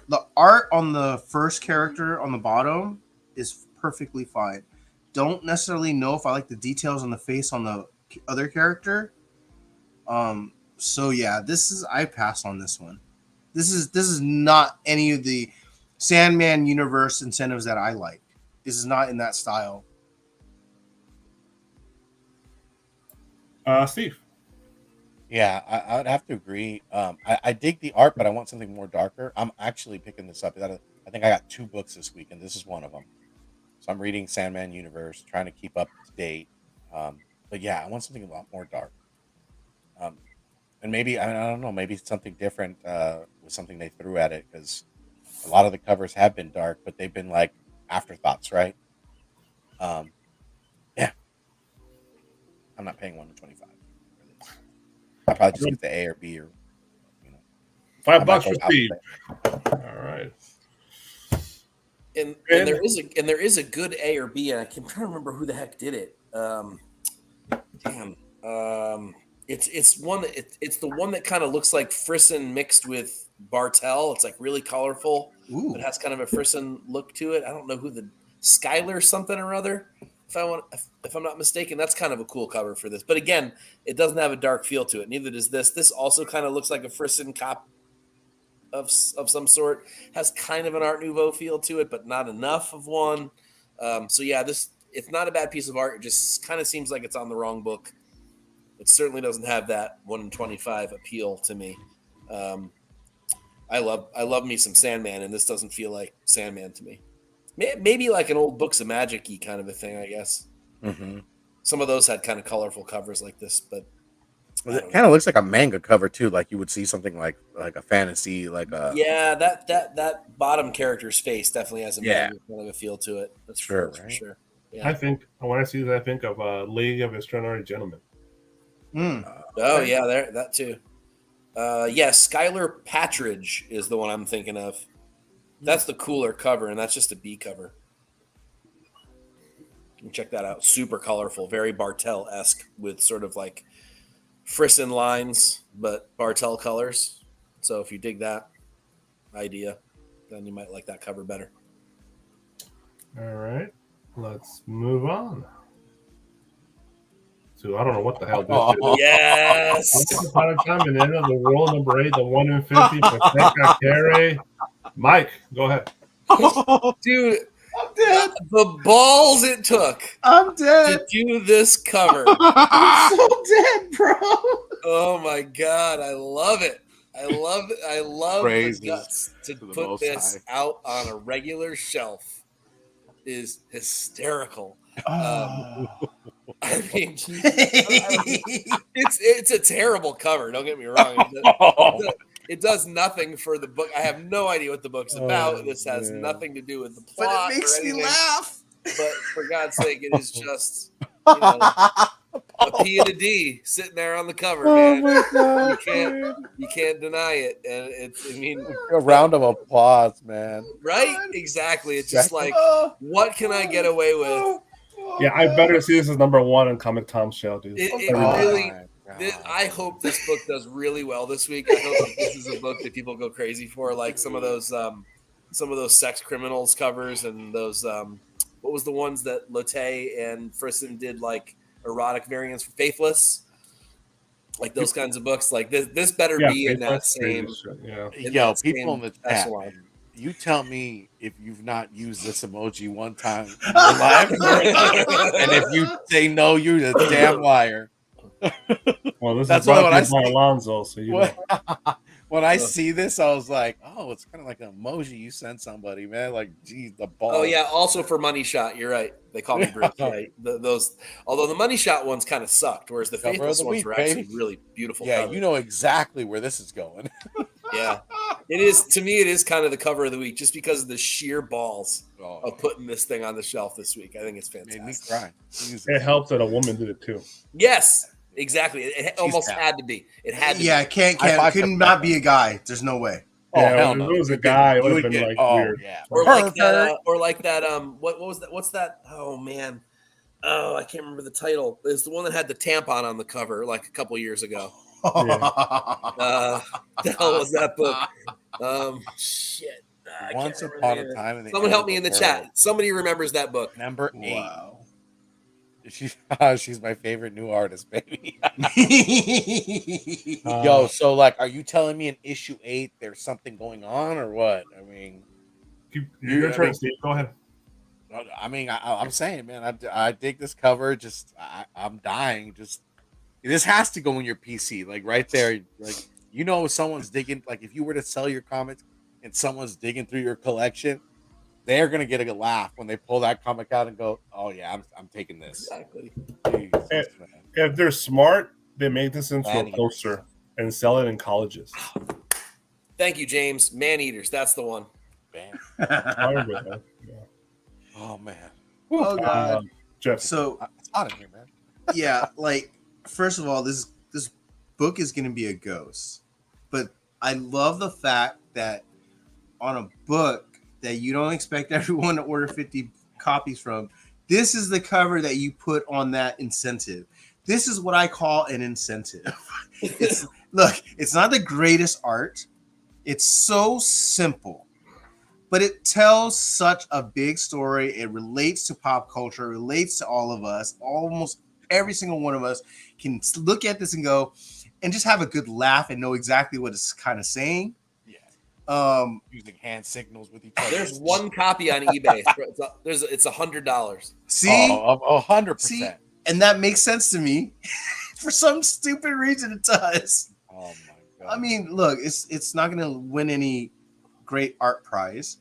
the art on the first character on the bottom is perfectly fine. Don't necessarily know if I like the details on the face on the other character. So yeah, I pass on this one. This is not any of the Sandman Universe incentives that I like. This is not in that style. Steve. Yeah, I would have to agree. I dig the art, but I want something more darker. I'm actually picking this up. I think I got 2 books this week, and this is one of them. So I'm reading Sandman Universe, trying to keep up to date. But yeah, I want something a lot more dark. And maybe, I don't know, maybe something different with something they threw at it, because a lot of the covers have been dark, but they've been like afterthoughts, right? Yeah. I'm not paying 125 for this. I'll probably just get the A or B or, $5 for Steve. All right. And there is a good A or B, and I can try to remember who the heck did it. It's the one that kind of looks like Frisson mixed with Bartel. It's like really colorful. Ooh. It has kind of a Frisson look to it. I don't know who the Skylar something or other. If I'm not mistaken, that's kind of a cool cover for this. But again, it doesn't have a dark feel to it. Neither does this. This also kind of looks like a Frisson cop of some sort. Has kind of an Art Nouveau feel to it, but not enough of one. So yeah, it's not a bad piece of art. It just kind of seems like it's on the wrong book. It certainly doesn't have that 125 appeal to me. I love me some Sandman, and this doesn't feel like Sandman to me. Maybe like an old Books of Magic-y kind of a thing, I guess. Mm-hmm. Some of those had kind of colorful covers like this, but it kind of looks like a manga cover too. Like you would see something like a fantasy, like a that bottom character's face definitely has a manga kind of a feel to it. That's sure, for right? sure. Yeah. When I see that, I think of League of Extraordinary Gentlemen. Yeah, that too. Skylar Patridge is the one I'm thinking of. That's the cooler cover, and that's just a B cover. You can check that out. Super colorful, very Bartel-esque with sort of like Frisson lines, but Bartel colors. So if you dig that idea, then you might like that cover better. All right, let's move on. So I don't know what the hell this is. Yes! Once upon a time in the end of the world, number 8, the 1 in 50 for Tekakere. Mike, go ahead. Dude, I'm dead. the balls it took I'm dead. to do this cover. I'm so dead, bro. Oh my God, I love it. I love Praises the guts to to the put Most this High. out on a regular shelf is hysterical. Oh. I mean, it's a terrible cover. Don't get me wrong. It does nothing for the book. I have no idea what the book's about. This has nothing to do with the plot. But it makes me laugh. But for God's sake, it is just a P and a D sitting there on the cover, man. You can't deny it. And a round of applause, man. right? Exactly. It's just like, Oh. what can I get away with? Yeah, I better see this as number 1 on Comic Tom's show, dude. It Oh, really. my God. I hope this book does really well this week. I hope that this is a book that people go crazy for, like some of those sex criminals covers and those what was the ones that Lotte and Frisson did, like erotic variants for Faithless, like those kinds of books. Like this better be in that same. Yo, people in the chat, man, you tell me if you've not used this emoji one time in your life, and if you say no, you're a damn liar. Well, this That's is brought what to I you by say. Alonzo, so you know. when I see this, I was like, oh, it's kind of like an emoji you send somebody, man. Like, geez, the ball. Oh yeah, also for Money Shot, you're right. They call me Bruce. Right? Those, although the Money Shot ones kind of sucked, whereas the Cover of Faithless the ones week, were baby. actually really beautiful. Yeah, covers. you know exactly where this is going. Yeah, it is. To me, it is kind of the cover of the week, just because of the sheer balls of putting this thing on the shelf this week. I think it's fantastic. Made me cry. Jesus. It helps that a woman did it too. Yes, exactly. It almost down. had to be. It had to. Yeah, be. couldn't not be a guy. There's no way. Oh, Yeah, hell if no. it was a guy, it You would have been get- like oh, weird. Yeah. Or like that. Pervert. Or like that. What was that? What's that? Oh man. Oh, I can't remember the title. It's the one that had the tampon on the cover like a couple years ago. The hell was that book? Shit. I Once can't upon remember. a time in the Someone end help of me in the world. chat. Somebody remembers that book. Number 8. Wow. She's my favorite new artist, baby. Yo, so like, are you telling me in issue 8 there's something going on or what? I mean, Your turn, Steve. Go ahead. I'm saying, man, I dig this cover. Just I'm dying. Just this has to go in your PC, like right there. Like someone's digging. Like if you were to sell your comics and someone's digging through your collection, they're gonna get a laugh when they pull that comic out and go, "Oh yeah, I'm taking this." Exactly. Jesus, man. If they're smart, they make this into a Man-eaters. poster and sell it in colleges. Thank you, James. Man Eaters. That's the one. Bam. I agree with that. Yeah. Oh man, Oh god. Jeff, So it's hot in here, man. yeah, like first of all, this book is going to be a ghost, but I love the fact that on a book that you don't expect everyone to order 50 copies from, this is the cover that you put on that incentive. This is what I call an incentive. Look, it's not the greatest art. It's so simple, but it tells such a big story. It relates to pop culture, it relates to all of us. Almost every single one of us can look at this and go and just have a good laugh and know exactly what it's kind of saying. Using hand signals with each other. There's one copy on eBay. It's $100. See, 100%. See? And that makes sense to me. For some stupid reason, it does. Oh my god. I mean, look, it's not going to win any great art prize,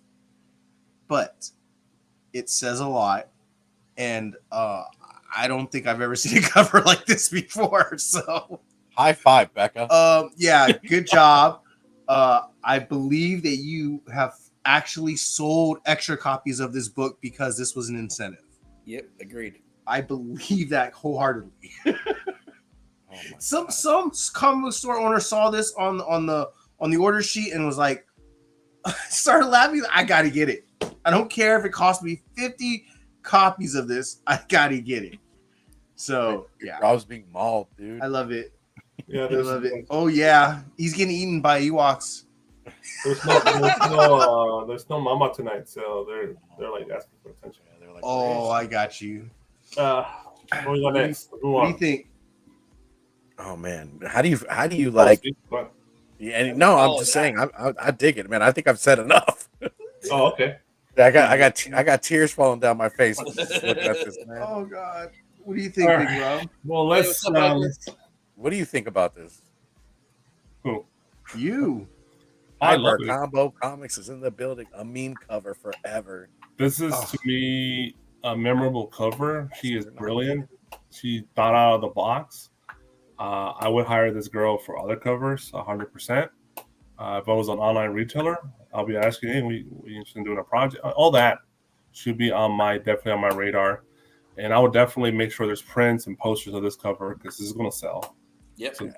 but it says a lot, and I don't think I've ever seen a cover like this before. So, high five, Becca. Yeah, good job. I believe that you have actually sold extra copies of this book because this was an incentive. Yep, agreed. I believe that wholeheartedly. Oh my Some God. comic book store owner saw this on the order sheet and was like, started laughing. I gotta get it. I don't care if it cost me 50 copies of this. I gotta get it. So yeah, I was being mauled, dude. I love it. yeah, I love it. Oh yeah, he's getting eaten by Ewoks. there's no mama tonight, so they're like asking for attention. Yeah, they're like, Oh, I got you. What do we got next? Move What do you on. think? oh man, how do you like? What? Yeah, no, I'm Oh, just yeah. saying, I dig it, man. I think I've said enough. Oh, okay. I got tears falling down my face looking at this, man. Oh God, what do you think, All Big right. Rob? Well, Hey, let's. what's up, Michael? What do you think about this? Who? You. I love Hyper it. Combo Comics is in the building. A meme cover forever. This is Oh. to me a memorable cover. She is brilliant. She thought out of the box. I would hire this girl for other covers, 100%. If I was an online retailer, I'll be asking, hey, we interested in doing a project? All that should be definitely on my radar. And I would definitely make sure there's prints and posters of this cover because this is going to sell. Yep. So,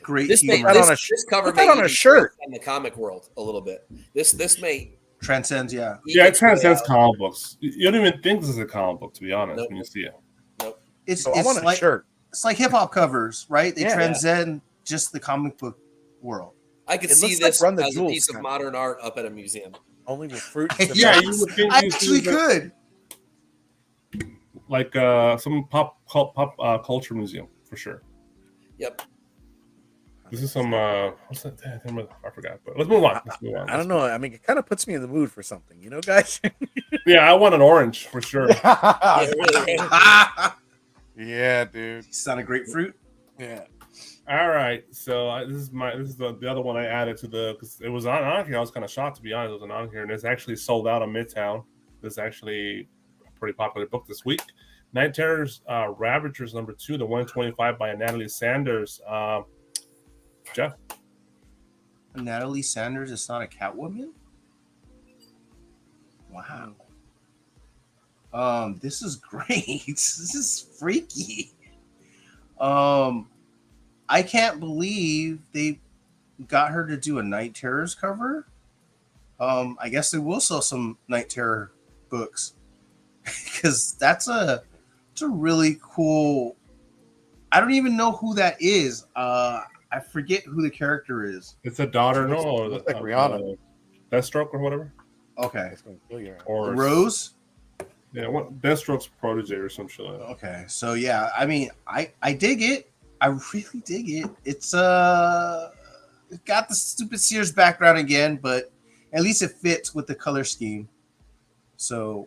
Great This may, humor. Put that on a this cover put that may on a even shirt. transcend the comic world a little bit. This may Transcends, yeah. yeah, it transcends out. comic books. You don't even think this is a comic book, to be honest, Nope. when you see it. It's So I want a like shirt. it's like hip hop covers, right? They Yeah. transcend just the comic book world. I could It see looks like this Run the as a Jewels piece of kinda. modern art up at a museum. Only with fruit. Yeah, you would think I you actually see that- could. Like some pop culture museum, for sure. Yep. This is some what's that? I forgot. But let's move on. I don't know. I mean, it kind of puts me in the mood for something, you know, guys. Yeah, I want an orange for sure. Yeah, really. Yeah, dude. Sound a grapefruit? Yeah. All right, so this is the other one I added to because it was on here. I was kind of shocked, to be honest. It wasn't on here, and it's actually sold out on Midtown. This is actually a pretty popular book this week. Night Terrors, Ravagers #2, the 125 by Natalie Sanders. Jeff, Natalie Sanders is not a Catwoman. Wow. This is great. This is freaky. I can't believe they got her to do a Night Terrors cover. I guess they will sell some Night Terror books because it's a really cool. I don't even know who that is. I forget who the character is. it's a daughter, Looks like Rihanna. Deathstroke or whatever, Okay, It's gonna kill you. or Rose. Yeah, Deathstroke's protege or some shit like that. Okay, so yeah, I mean, I dig it. I really dig it. It's got the stupid Sears background again, but at least it fits with the color scheme. So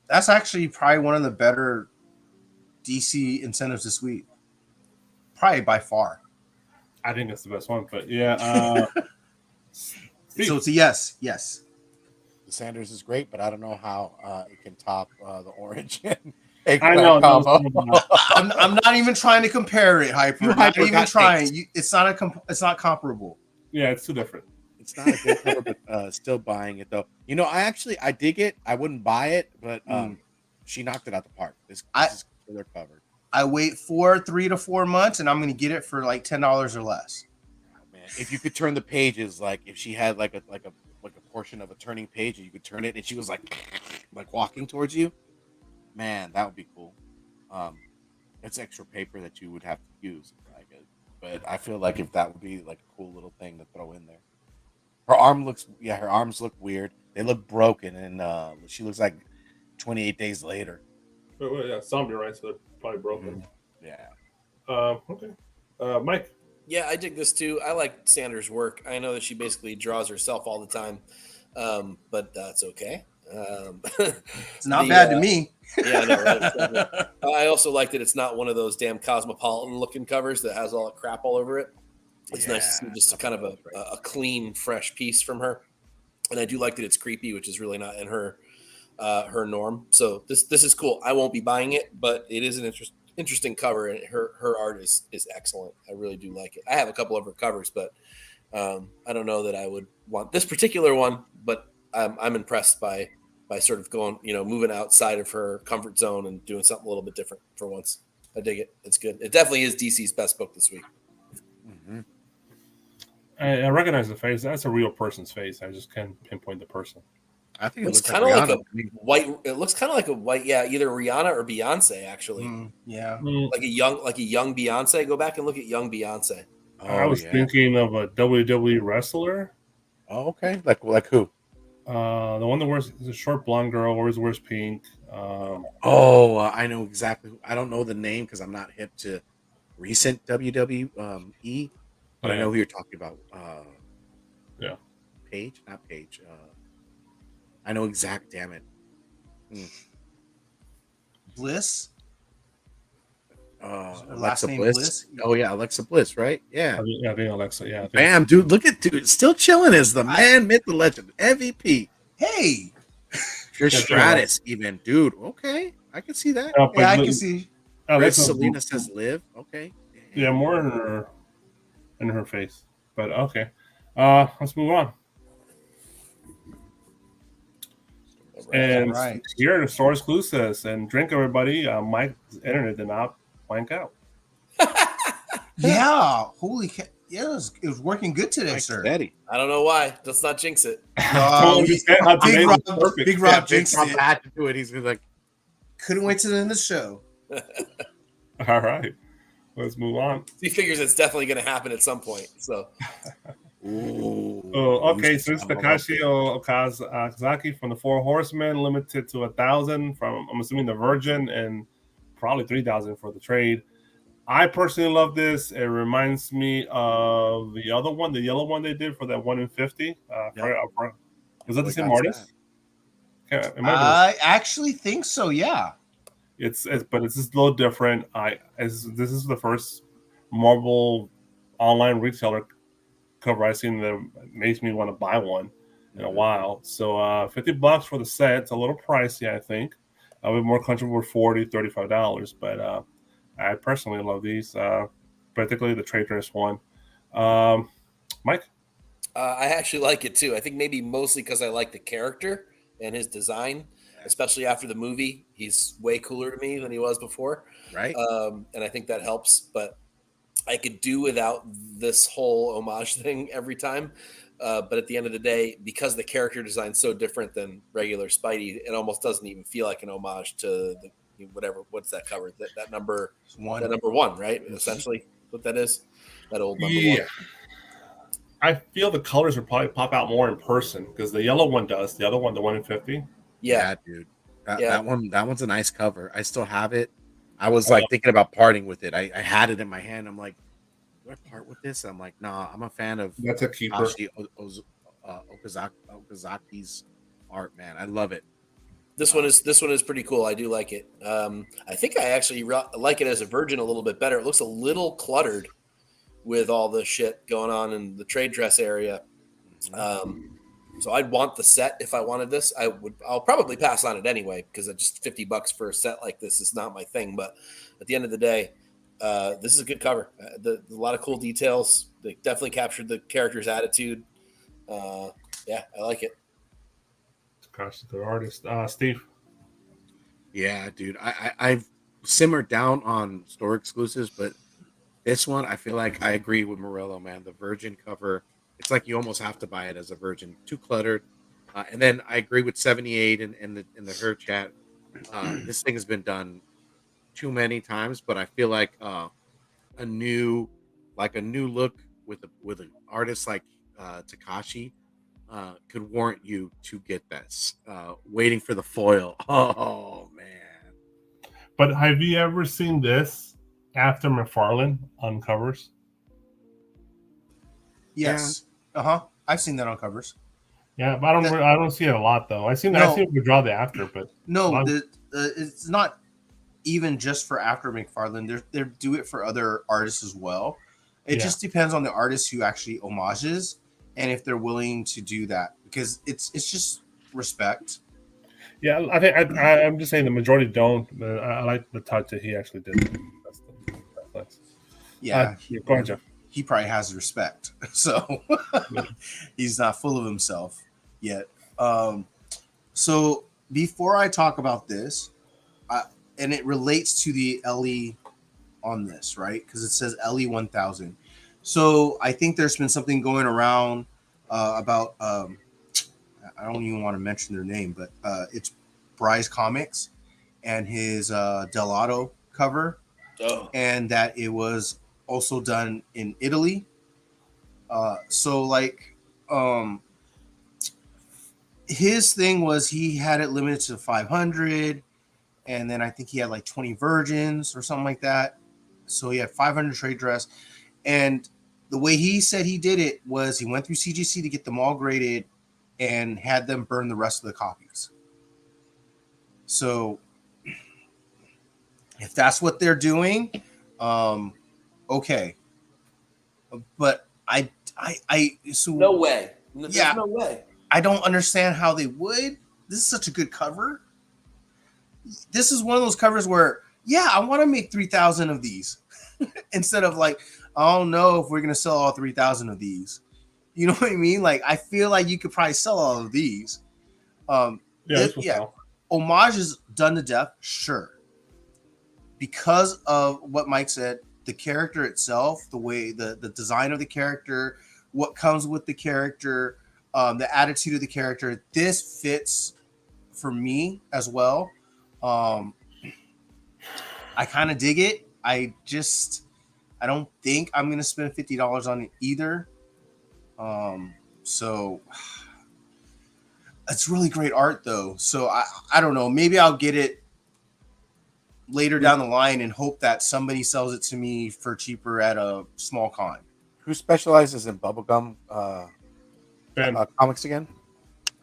that's actually probably one of the better DC incentives this week. Probably by far. I think that's the best one, but yeah. So it's a yes. The Sanders is great, but I don't know how it can top the orange. I know. combo. I'm not even trying to compare it, Hyper. You I'm not Hyper even got trying. fixed. It's not comparable. Yeah, it's too different. It's not a good cover, but still buying it though. You know, I dig it. I wouldn't buy it, but she knocked it out the park. This is killer cover. I wait 3 to 4 months, and I'm going to get it for like $10 or less. Oh, man, if you could turn the pages, like if she had like a portion of a turning page, and you could turn it, and she was like walking towards you, man, that would be cool. It's extra paper that you would have to use, but I feel like if that would be like a cool little thing to throw in there. Her arms look weird. They look broken, and she looks like 28 days later. Well, yeah, zombie, right? So they're probably broken. Yeah. Okay. Mike. Yeah, I dig this too. I like Sanders' work. I know that she basically draws herself all the time, but that's okay. It's not bad to me. Yeah, I know, right? I also like that it's not one of those damn cosmopolitan-looking covers that has all that crap all over it. It's nice to see just kind of a clean, fresh piece from her. And I do like that it's creepy, which is really not in her norm. So this is cool. I won't be buying it, but it is an interesting cover, and her art is excellent. I really do like it. I have a couple of her covers, but I don't know that I would want this particular one. But I'm impressed by sort of going, moving outside of her comfort zone and doing something a little bit different for once. I dig it. It's good. It definitely is DC's best book this week. Mm-hmm. I recognize the face. That's a real person's face. I just can't pinpoint the person. I think It looks kind of like a white. It looks kind of like a white. Yeah, either Rihanna or Beyonce. Actually, Yeah. like a young Beyonce. Go back and look at young Beyonce. I was thinking of a WWE wrestler. Oh, okay. Like who? The one that wears the short blonde girl, always wears pink. I know exactly. I don't know the name because I'm not hip to recent WWE, but I know who you're talking about. Yeah. Paige, not Paige. I know exact. Damn it. Bliss. Alexa name Bliss. Bliss? Oh yeah, Alexa Bliss, right? Yeah. I think Alexa. Yeah. Bam, dude! Look at still chilling as the man, myth, the legend, MVP. Hey. Your Stratus, even, dude. Okay, I can see that. Yeah, I can see. Red Selena says live. Okay. Yeah, more in her face. But okay. Let's move on. And here the store's clue says, and drink everybody. Mike's internet did not blank out. Yeah, holy cow. Yeah, it was working good today, Mike's sir. steady. I don't know why. Let's not jinx it. Big Rob jinxed it. Had to do it. He's like, Couldn't wait to the end of the show. All right, let's move on. He figures it's definitely going to happen at some point. So, okay. So it's Takashi Okazaki from the Four Horsemen, limited to 1,000 from, I'm assuming, the Virgin, and probably 3,000 for the trade. I personally love this. It reminds me of the other one, the yellow one they did for that 1 in 50. Was that the same artist? I actually think so. Yeah. But it's just a little different. This is the first Marvel online retailer cover I've seen that makes me want to buy one in a while. So $50 for the set. It's a little pricey, I think. I'll be more comfortable with $40, $35, but I personally love these, particularly the trade dress one. Mike? I actually like it too. I think maybe mostly because I like the character and his design, especially after the movie. He's way cooler to me than he was before. Right. And I think that helps. But I could do without this whole homage thing every time. But at the end of the day, because the character design is so different than regular Spidey, it almost doesn't even feel like an homage to the whatever. What's that cover? That number One. That number one, right? Essentially, what that is. That old number Yeah. one. I feel the colors would probably pop out more in person because the yellow one does. The other one, the one in 50. Yeah. Dude. Yeah. That one's a nice cover. I still have it. I was like thinking about parting with it. I had it in my hand. I'm like, do I part with this? I'm like, nah. I'm a fan of That's a keeper. Okazaki's art, man. I love it. This one is pretty cool. I do like it. I think I actually like it as a Virgin a little bit better. It looks a little cluttered with all the shit going on in the trade dress area. So I'd want the set if I wanted this. I'll probably pass on it anyway because just $50 for a set like this is not my thing. But at the end of the day, this is a good cover. A lot of cool details. They definitely captured the character's attitude. Yeah, I like it. Gosh, the artist, Steve. Yeah, dude. I've simmered down on store exclusives, but this one, I feel like I agree with Morello, man. The Virgin cover, it's like you almost have to buy it as a Virgin. Too cluttered. And then I agree with 78 in the her chat. This thing has been done too many times, but I feel like a new look with an artist like Takashi could warrant you to get this. Waiting for the foil. Oh man! But have you ever seen this after McFarlane on covers? Yes. I've seen that on covers. Yeah, but I don't see it a lot though. I see him draw the after, but no, it's not even just for after McFarlane. They do it for other artists as well. It just depends on the artist who actually homages and if they're willing to do that because it's just respect. Yeah, I think I'm just saying the majority don't. But I like the touch that he actually did. That's nice. Yeah, go ahead, Jeff. He probably has respect, so he's not full of himself yet. So before I talk about this, and it relates to the LE on this, right? Because it says LE 1000. So I think there's been something going around about I don't even want to mention their name, but it's Bryce Comics and his Delato cover, and that it was also done in Italy. So like his thing was he had it limited to 500, and then I think he had like 20 virgins or something like that. So he had 500 trade dress, and the way he said he did it was he went through CGC to get them all graded and had them burn the rest of the copies. So if that's what they're doing, okay. But so No way. There's Yeah. no way. I don't understand how they would. This is such a good cover. This is one of those covers where, yeah, I want to make 3,000 of these instead of like, I don't know if we're going to sell all 3,000 of these. You know what I mean? Like, I feel like you could probably sell all of these. Homage is done to death, sure. Because of what Mike said, the character itself, the way the design of the character, what comes with the character, the attitude of the character, this fits for me as well. I kind of dig it. I don't think I'm gonna spend $50 on it either. So it's really great art though. So I don't know. Maybe I'll get it later down the line and hope that somebody sells it to me for cheaper at a small con. Who specializes in bubblegum Ben. comics again?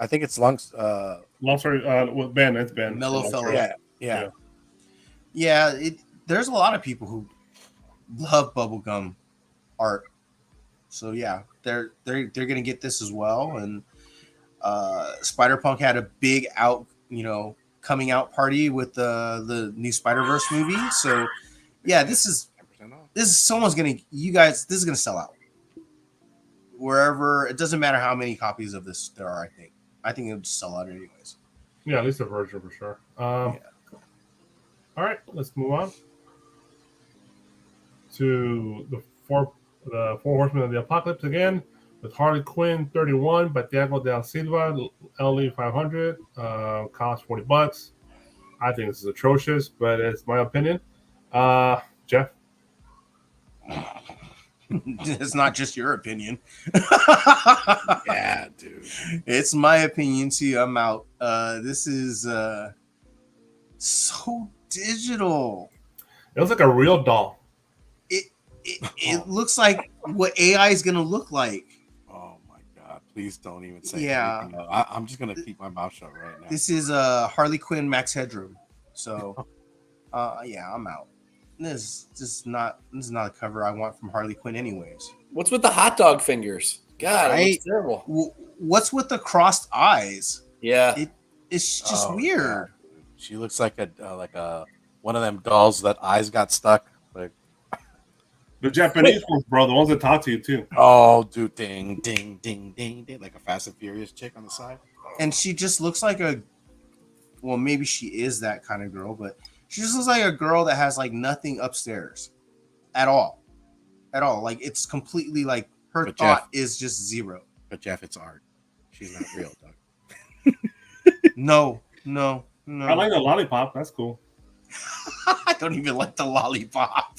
I think it's Long story with Ben. It's Ben. Mellow Fellow. Yeah. Yeah. There's a lot of people who love bubblegum art. So yeah, they're gonna get this as well. And Spider-Punk had a big coming out party with the new Spider-Verse movie. So yeah, this is someone's gonna this is gonna sell out wherever. It doesn't matter how many copies of this there are. I think it'll just sell out anyways. Yeah, at least a version for sure. All right, let's move on to the four horsemen of the apocalypse again, with Harley Quinn 31 by Thiago Del Silva, LE 500, cost $40. I think this is atrocious, but it's my opinion. Jeff? It's not just your opinion. Yeah, dude. It's my opinion too. I'm out. This is so digital. It looks like a real doll. It looks like what AI is gonna look like. Oh my god! Please don't even say. Yeah. anything else. I'm just gonna keep my mouth shut right now. This is Harley Quinn Max Headroom. So, yeah, I'm out. This is not a cover I want from Harley Quinn, anyways. What's with the hot dog fingers? God, Right? it's terrible. What's with the crossed eyes? Yeah. It's just weird. God. She looks like a one of them dolls that eyes got stuck. Like, The Japanese ones, bro, the ones that talk to you too. oh, dude, ding, ding, ding, ding, ding, like a Fast and Furious chick on the side. And she just looks like maybe she is that kind of girl, but she just looks like a girl that has like nothing upstairs at all. Like it's completely like her But thought Jeff- is just zero. But Jeff, it's art. She's not real, dog. No. I like the lollipop. That's cool. I don't even like the lollipop.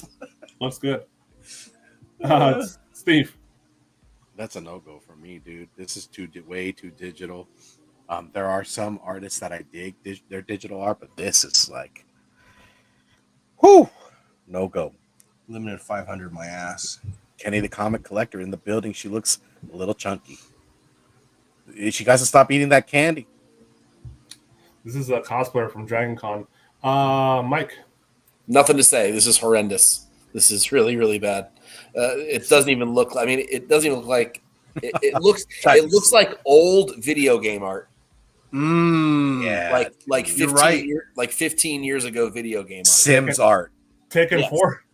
Looks good. Steve. That's a no-go for me, dude. This is way too digital. There are some artists that I dig their digital art, but this is like, whoo, no go. Limited 500, my ass. Kenny the comic collector in the building. She looks a little chunky. She got to stop eating that candy. This is a cosplayer from Dragon Con. Mike. Nothing to say. This is horrendous. This is really, really bad. It doesn't even look. I mean, it doesn't even look like. It looks. It looks like old video game art. Yeah, Like 15 right. like 15 years ago video game art. Sims art. Taken Yes. 4.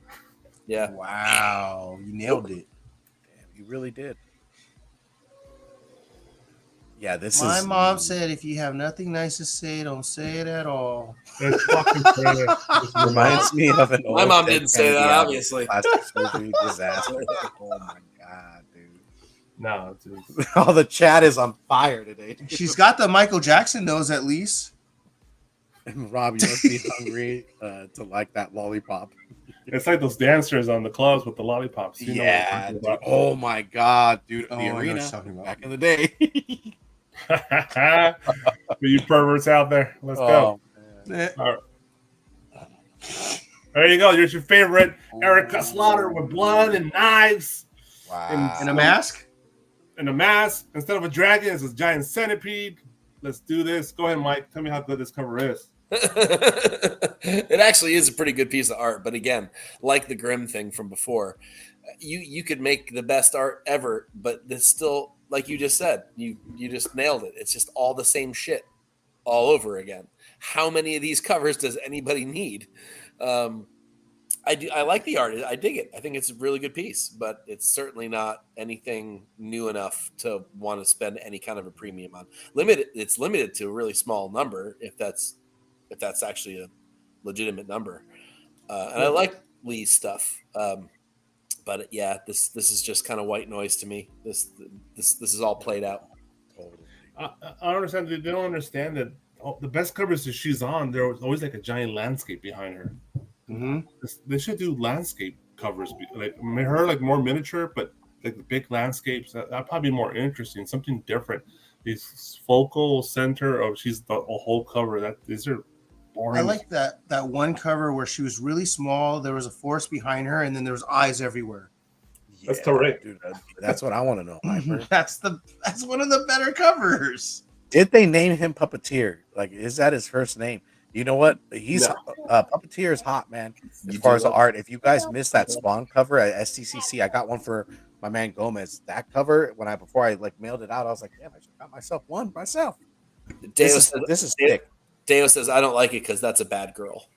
Yeah. Wow, you nailed it. Damn, you really did. Yeah, this My is. mom said, if you have nothing nice to say, don't say it at all. It's fucking trash. Reminds me of an My old mom Ted didn't say that, Kennedy album, obviously. Plastic surgery disaster. Oh my god, dude! No, it's All the chat is on fire today. dude. She's got the Michael Jackson nose at least. And Rob, you must be hungry to like that lollipop. it's like those dancers on the clubs with the lollipops. You know what I'm Yeah. talking Dude. Oh my god, dude! Oh, I The know what arena you're talking about. back in the day. about. You perverts out there. Let's go. Eh, All right. There you go. Here's your favorite Erica Slaughter with blood and knives Wow. in a mask? and a mask. Instead of a dragon, it's a giant centipede. Let's do this. Go ahead, Mike. Tell me how good this cover is. It actually is a pretty good piece of art, but again, like the Grimm thing from before, you could make the best art ever, but it's still, like you just said, you just nailed it. It's just all the same shit all over again. How many of these covers does anybody need? I like the art. I dig it. I think it's a really good piece, but it's certainly not anything new enough to want to spend any kind of a premium on. It's limited to a really small number, if that's actually a legitimate number. And I like Lee's stuff, but yeah, this is just kind of white noise to me. This is all played out. I don't understand. They don't understand that the best covers that she's on, there was always like a giant landscape behind her. Mm-hmm. They should do landscape covers, like her, like more miniature, but like the big landscapes. That'd probably be more interesting, something different. This focal center of she's the whole cover. That these are boring. I like that one cover where she was really small. There was a forest behind her, and then there was eyes everywhere. That's correct. Dude, that's what I want to know. Hyper. That's one of the better covers. Did they name him Puppeteer? Like, is that his first name? You know what? He's No. Puppeteer is hot, man. As You far do as the love- art, if you guys missed that Spawn cover at STCC, I got one for my man Gomez. That cover, before I like mailed it out, I was like, damn, I should got myself one myself. Deo says, This is sick. Deo says, I don't like it because that's a bad girl.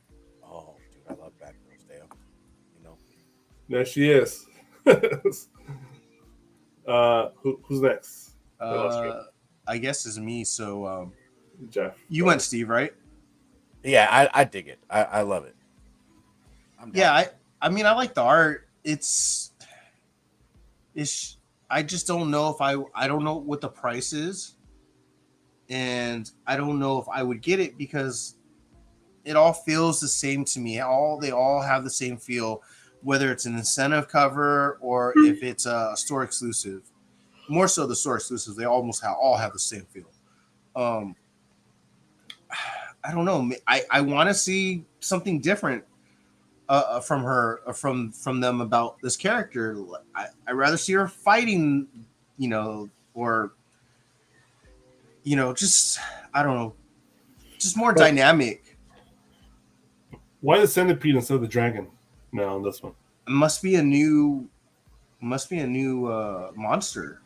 Oh, dude, I love bad girls, Dale. You know, There she is. Who's next? I guess it's me. So Jeff. you went Steve, right? yeah, I dig it. I love it. I'm down. Yeah, I mean I like the art. It's I just don't know if I don't know what the price is, and I don't know if I would get it because it all feels the same to me. They all have the same feel, whether it's an incentive cover or if it's a store exclusive. More so the store exclusives, they almost all have the same feel. I don't know. I want to see something different from her, from them about this character. I rather see her fighting, or just I don't know, just more dynamic. Why the centipede instead of the dragon? No, on this one. It must be a new monster.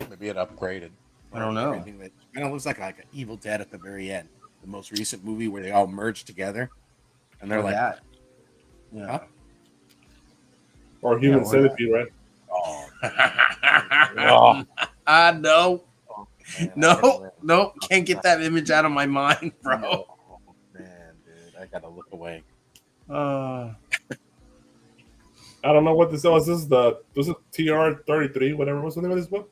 Maybe it upgraded. I don't know. Everything that kind of looks like an Evil Dead at the very end, the most recent movie where they all merged together, and they're Or like, that. Yeah. Huh? Or human or centipede, right? oh, No. man, No, can't get that image out of my mind, bro. Oh, man, dude, I gotta look away. I don't know what this was. This is TR-33, whatever was the name of this book?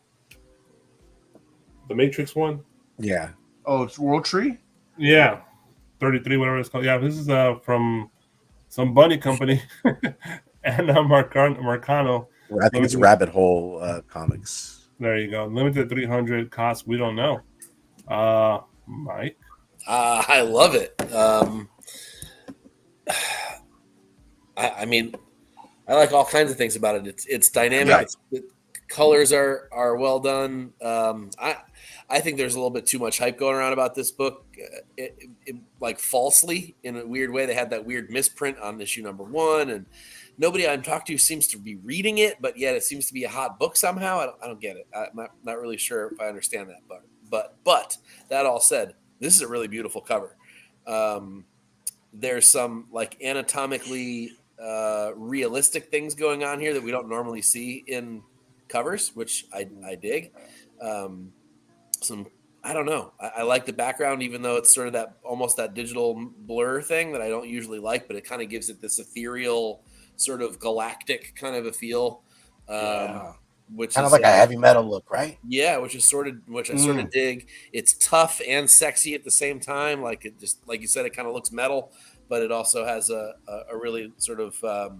The Matrix one? Yeah, It's World Tree? Yeah. 33, whatever it's called. Yeah, this is from some bunny company. And Marcano. I think it's Rabbit Hole Comics. There you go. Limited 300 cost. We don't know. Mike? I love it. I mean, I like all kinds of things about it. It's dynamic. Yeah. The colors are well done. I think there's a little bit too much hype going around about this book. It like falsely, in a weird way. They had that weird misprint on issue number 1, and nobody I'm talking to seems to be reading it, but yet it seems to be a hot book somehow. I don't get it. I'm not really sure if I understand that. But that all said, this is a really beautiful cover. There's some like anatomically realistic things going on here that we don't normally see in covers, which I dig. I don't know. I like the background, even though it's sort of that almost that digital blur thing that I don't usually like, but it kind of gives it this ethereal, sort of galactic kind of a feel. Which Kind is of like a heavy metal look, right? yeah, which I sort of dig. It's tough and sexy at the same time. Like it just, like you said, it kind of looks metal, but it also has a really sort of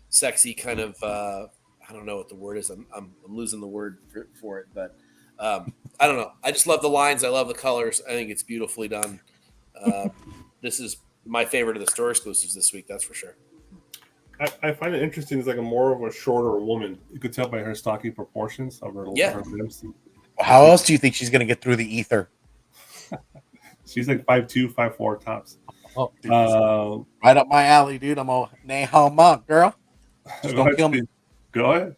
sexy kind of I don't know what the word is. I'm losing the word for it, but I don't know. I just love the lines. I love the colors. I think it's beautifully done. This is my favorite of the store exclusives this week. That's for sure. I find it interesting. It's like a more of a shorter woman. You could tell by her stocky proportions of her limbs. How else do you think she's gonna get through the ether? She's like 5'2", 5'4" tops. Oh, dude, right up my alley, dude. I'm a nay home monk, girl. Just don't kill me. Go ahead.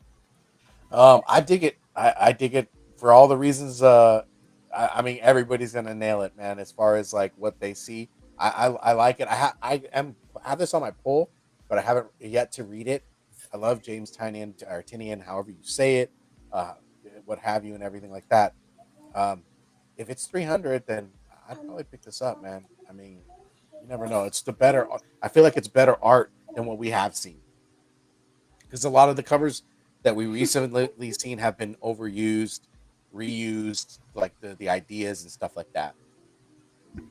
I dig it. I dig it for all the reasons. I mean, everybody's gonna nail it, man. As far as like what they see, I like it. I have this on my pull, but I haven't yet to read it. I love James Tynion or Tinian, however you say it, what have you, and everything like that. If it's 300, then I'd probably pick this up, man. I mean, you never know. It's the better. I feel like it's better art than what we have seen, because a lot of the covers that we recently seen have been overused, reused, like the ideas and stuff like that. What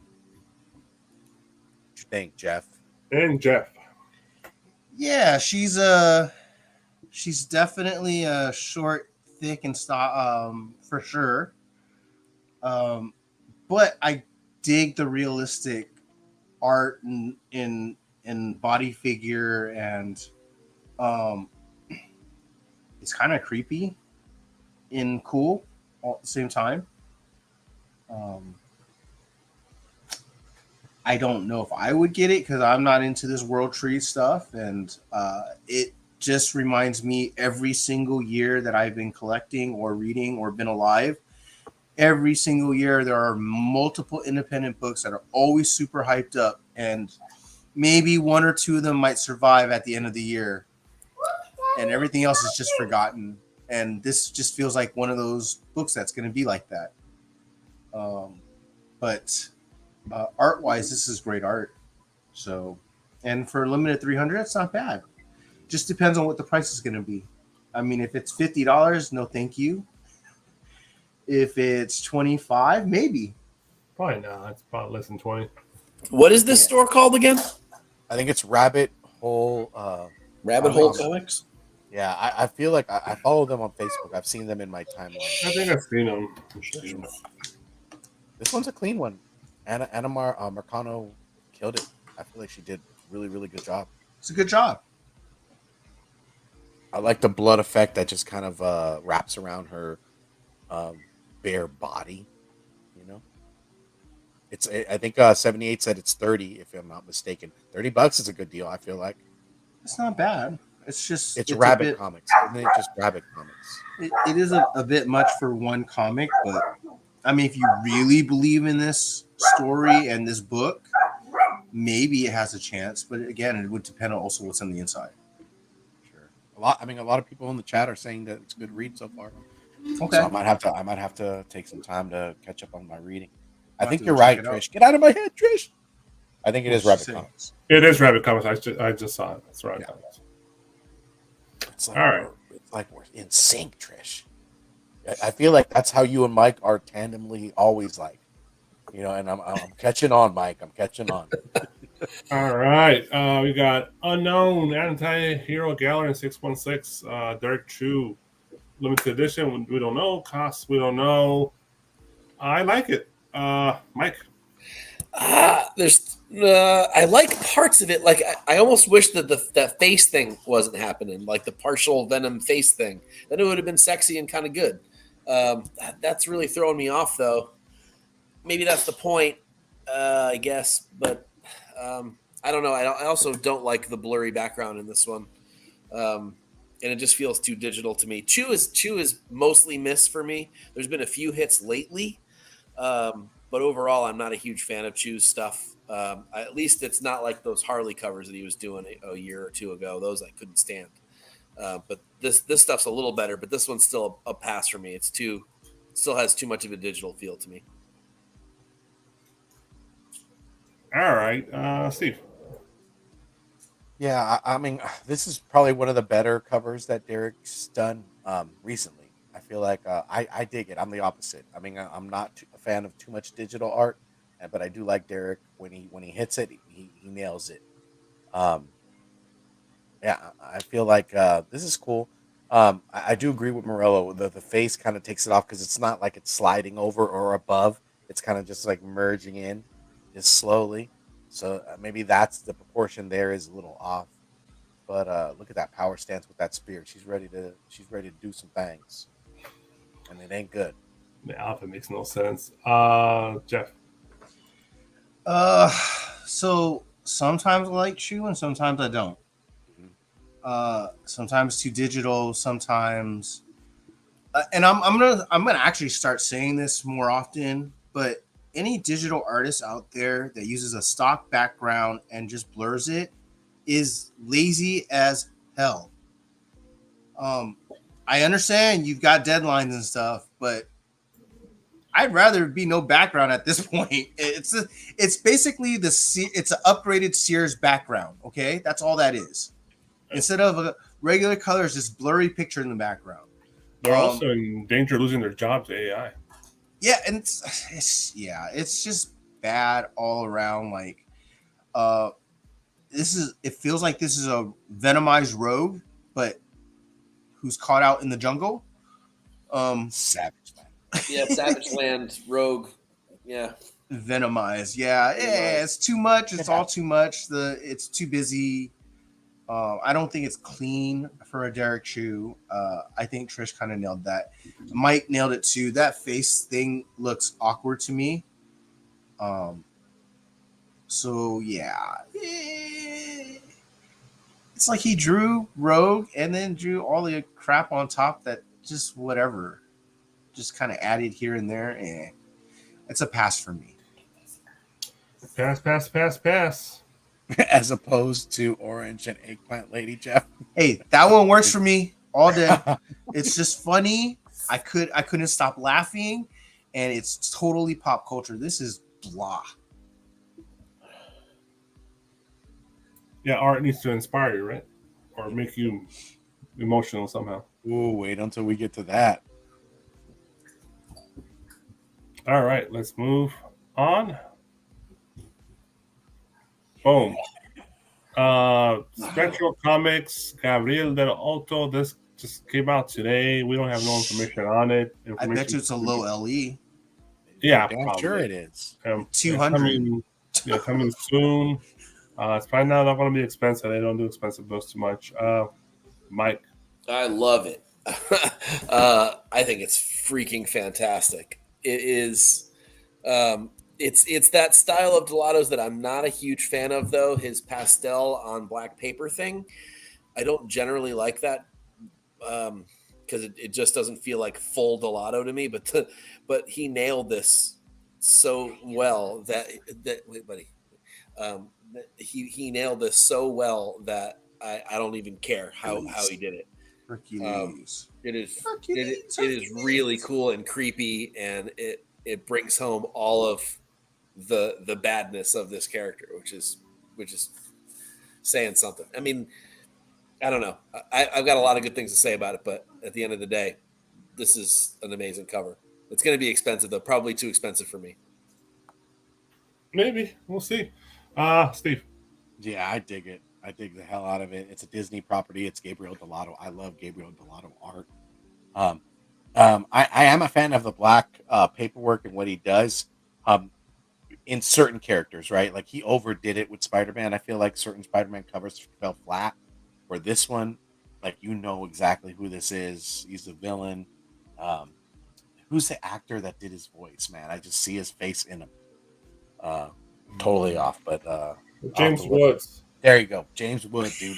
you think, Jeff? And Jeff. Yeah, she's definitely short, thick, and for sure. But I dig the realistic art in body figure, and it's kind of creepy and cool all at the same time. I don't know if I would get it because I'm not into this World Tree stuff, and it just reminds me every single year that I've been collecting or reading or been alive. Every single year, there are multiple independent books that are always super hyped up, and maybe one or two of them might survive at the end of the year, and everything else is just forgotten. And this just feels like one of those books that's going to be like that. But art wise, this is great art. So, and for a limited 300, it's not bad. Just depends on what the price is going to be. I mean, if it's $50, no, thank you. If it's 25, maybe. Probably not. It's probably less than 20. What is this store called again? I think it's Rabbit Hole. Rabbit Hole Comics. Comics. Yeah, I feel like I follow them on Facebook. I've seen them in my timeline. I think I've seen them. This one's a clean one. Anna Marcano killed it. I feel like she did a really, really good job. It's a good job. I like the blood effect that just kind of wraps around her bare body. You know, it's. I think 78 said it's 30, if I'm not mistaken. $30 is a good deal. I feel like It's not bad. It's just it's a Rabbit bit- Comics, isn't it? Just Rabbit Comics. It is a bit much for one comic, but I mean, if you really believe in this story and this book, maybe it has a chance. But again, it would depend on also what's on the inside. Sure. A lot of people in the chat are saying that it's a good read so far. Okay. So I might have to take some time to catch up on my reading. I I'll think have to you're check right, it out. Trish. Get out of my head, Trish. I think it is Rabbit Say. Comics. It is Rabbit Comics. I just saw it. It's Rabbit Yeah. Comics. It's like All right. it's like we're in sync, Trish. I feel like that's how you and Mike are tandemly always like. You know, and I'm catching on, Mike. I'm catching on. All right. We got Unknown Anti-Hero Gallery in 616. Derek Chu. Limited edition. We don't know. Costs, we don't know. I like it. Mike. I like parts of it. Like I almost wish that that face thing wasn't happening, like the partial Venom face thing. Then it would have been sexy and kind of good. That's really throwing me off, though. Maybe that's the point, I guess. But I don't know. I also don't like the blurry background in this one, and it just feels too digital to me. Chew is mostly miss for me. There's been a few hits lately. But overall, I'm not a huge fan of Chew's stuff. At least it's not like those Harley covers that he was doing a year or two ago. Those I couldn't stand. But this stuff's a little better. But this one's still a pass for me. It still has too much of a digital feel to me. All right. Steve. Yeah, I mean, this is probably one of the better covers that Derek's done recently. I feel like I dig it. I'm the opposite. I mean, I'm not a fan of too much digital art, but I do like Derek when he hits it. He nails it. Yeah, I feel like this is cool. I do agree with Morello. The face kind of takes it off because it's not like it's sliding over or above. It's kind of just like merging in, just slowly. So maybe that's the proportion there is a little off. But look at that power stance with that spear. She's ready to do some things, and it ain't good. The outfit makes no sense. Jeff. So sometimes I like Chew and sometimes I don't. Sometimes too digital, sometimes, and I'm gonna actually start saying this more often. But any digital artist out there that uses a stock background and just blurs it is lazy as hell. I understand you've got deadlines and stuff, but I'd rather be no background at this point. It's basically it's an upgraded Sears background. Okay, that's all that is. Instead of a regular color, it's just blurry picture in the background. They're also in danger of losing their jobs to AI. Yeah, and it's just bad all around. Like, it feels like this is a venomized rogue, but who's caught out in the jungle. Savage man. Yeah, Savage Land Rogue. Yeah, venomized. Yeah, it's too much. It's all too much. It's too busy. I don't think it's clean for a Derek Chew. I think Trish kind of nailed that. Mike nailed it too. That face thing looks awkward to me. So yeah, it's like he drew Rogue and then drew all the crap on top that just whatever, just kind of added here and there. It's a pass for me. Pass. As opposed to Orange and Eggplant Lady, Jeff. Hey, that one works for me all day. It's just funny. I couldn't stop laughing, and it's totally pop culture. This is blah. Yeah, art needs to inspire you, right? Or make you emotional somehow. Ooh, wait until we get to that. All right, let's move on. Boom. Spectral Comics, Gabriel Del Alto. This just came out today. We don't have no information on it. I bet you it's a low LE. Yeah, Damn probably. sure it is. 200. Coming soon. It's probably not going to be expensive. They don't do expensive books too much. Mike. I love it. I think it's freaking fantastic. It is. It's that style of Delato's that I'm not a huge fan of, though. His pastel on black paper thing. I don't generally like that because it just doesn't feel like full Delato to me. But he nailed this so well that wait, buddy. He nailed this so well that I don't even care how he did it. Hercules. It is really cool and creepy, and it brings home all of the badness of this character, which is saying something. I mean, I don't know. I've got a lot of good things to say about it, but at the end of the day, this is an amazing cover. It's going to be expensive, though. Probably too expensive for me. Maybe. We'll see. Steve. Yeah, I dig it. I dig the hell out of it. It's a Disney property. It's Gabriel Delato. I love Gabriel Delato art. I am a fan of the black paperwork and what he does in certain characters, right? Like he overdid it with Spider-Man. I feel like certain Spider-Man covers fell flat. Where this one, like you know exactly who this is. He's the villain. Who's the actor that did his voice, man? I just see his face in him. Totally off, but James Woods. There you go. James Wood, dude.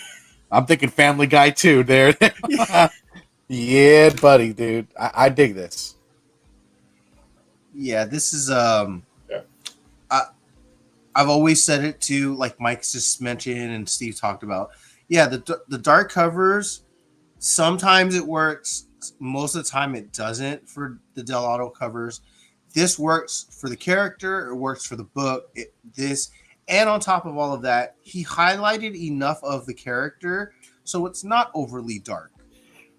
I'm thinking Family Guy too. There. Yeah, buddy, dude. I dig this. Yeah, this is I've always said it too, like Mike's just mentioned and Steve talked about. Yeah, the dark covers, sometimes it works. Most of the time it doesn't for the Delato covers. This works for the character. It works for the book. And on top of all of that, he highlighted enough of the character so it's not overly dark.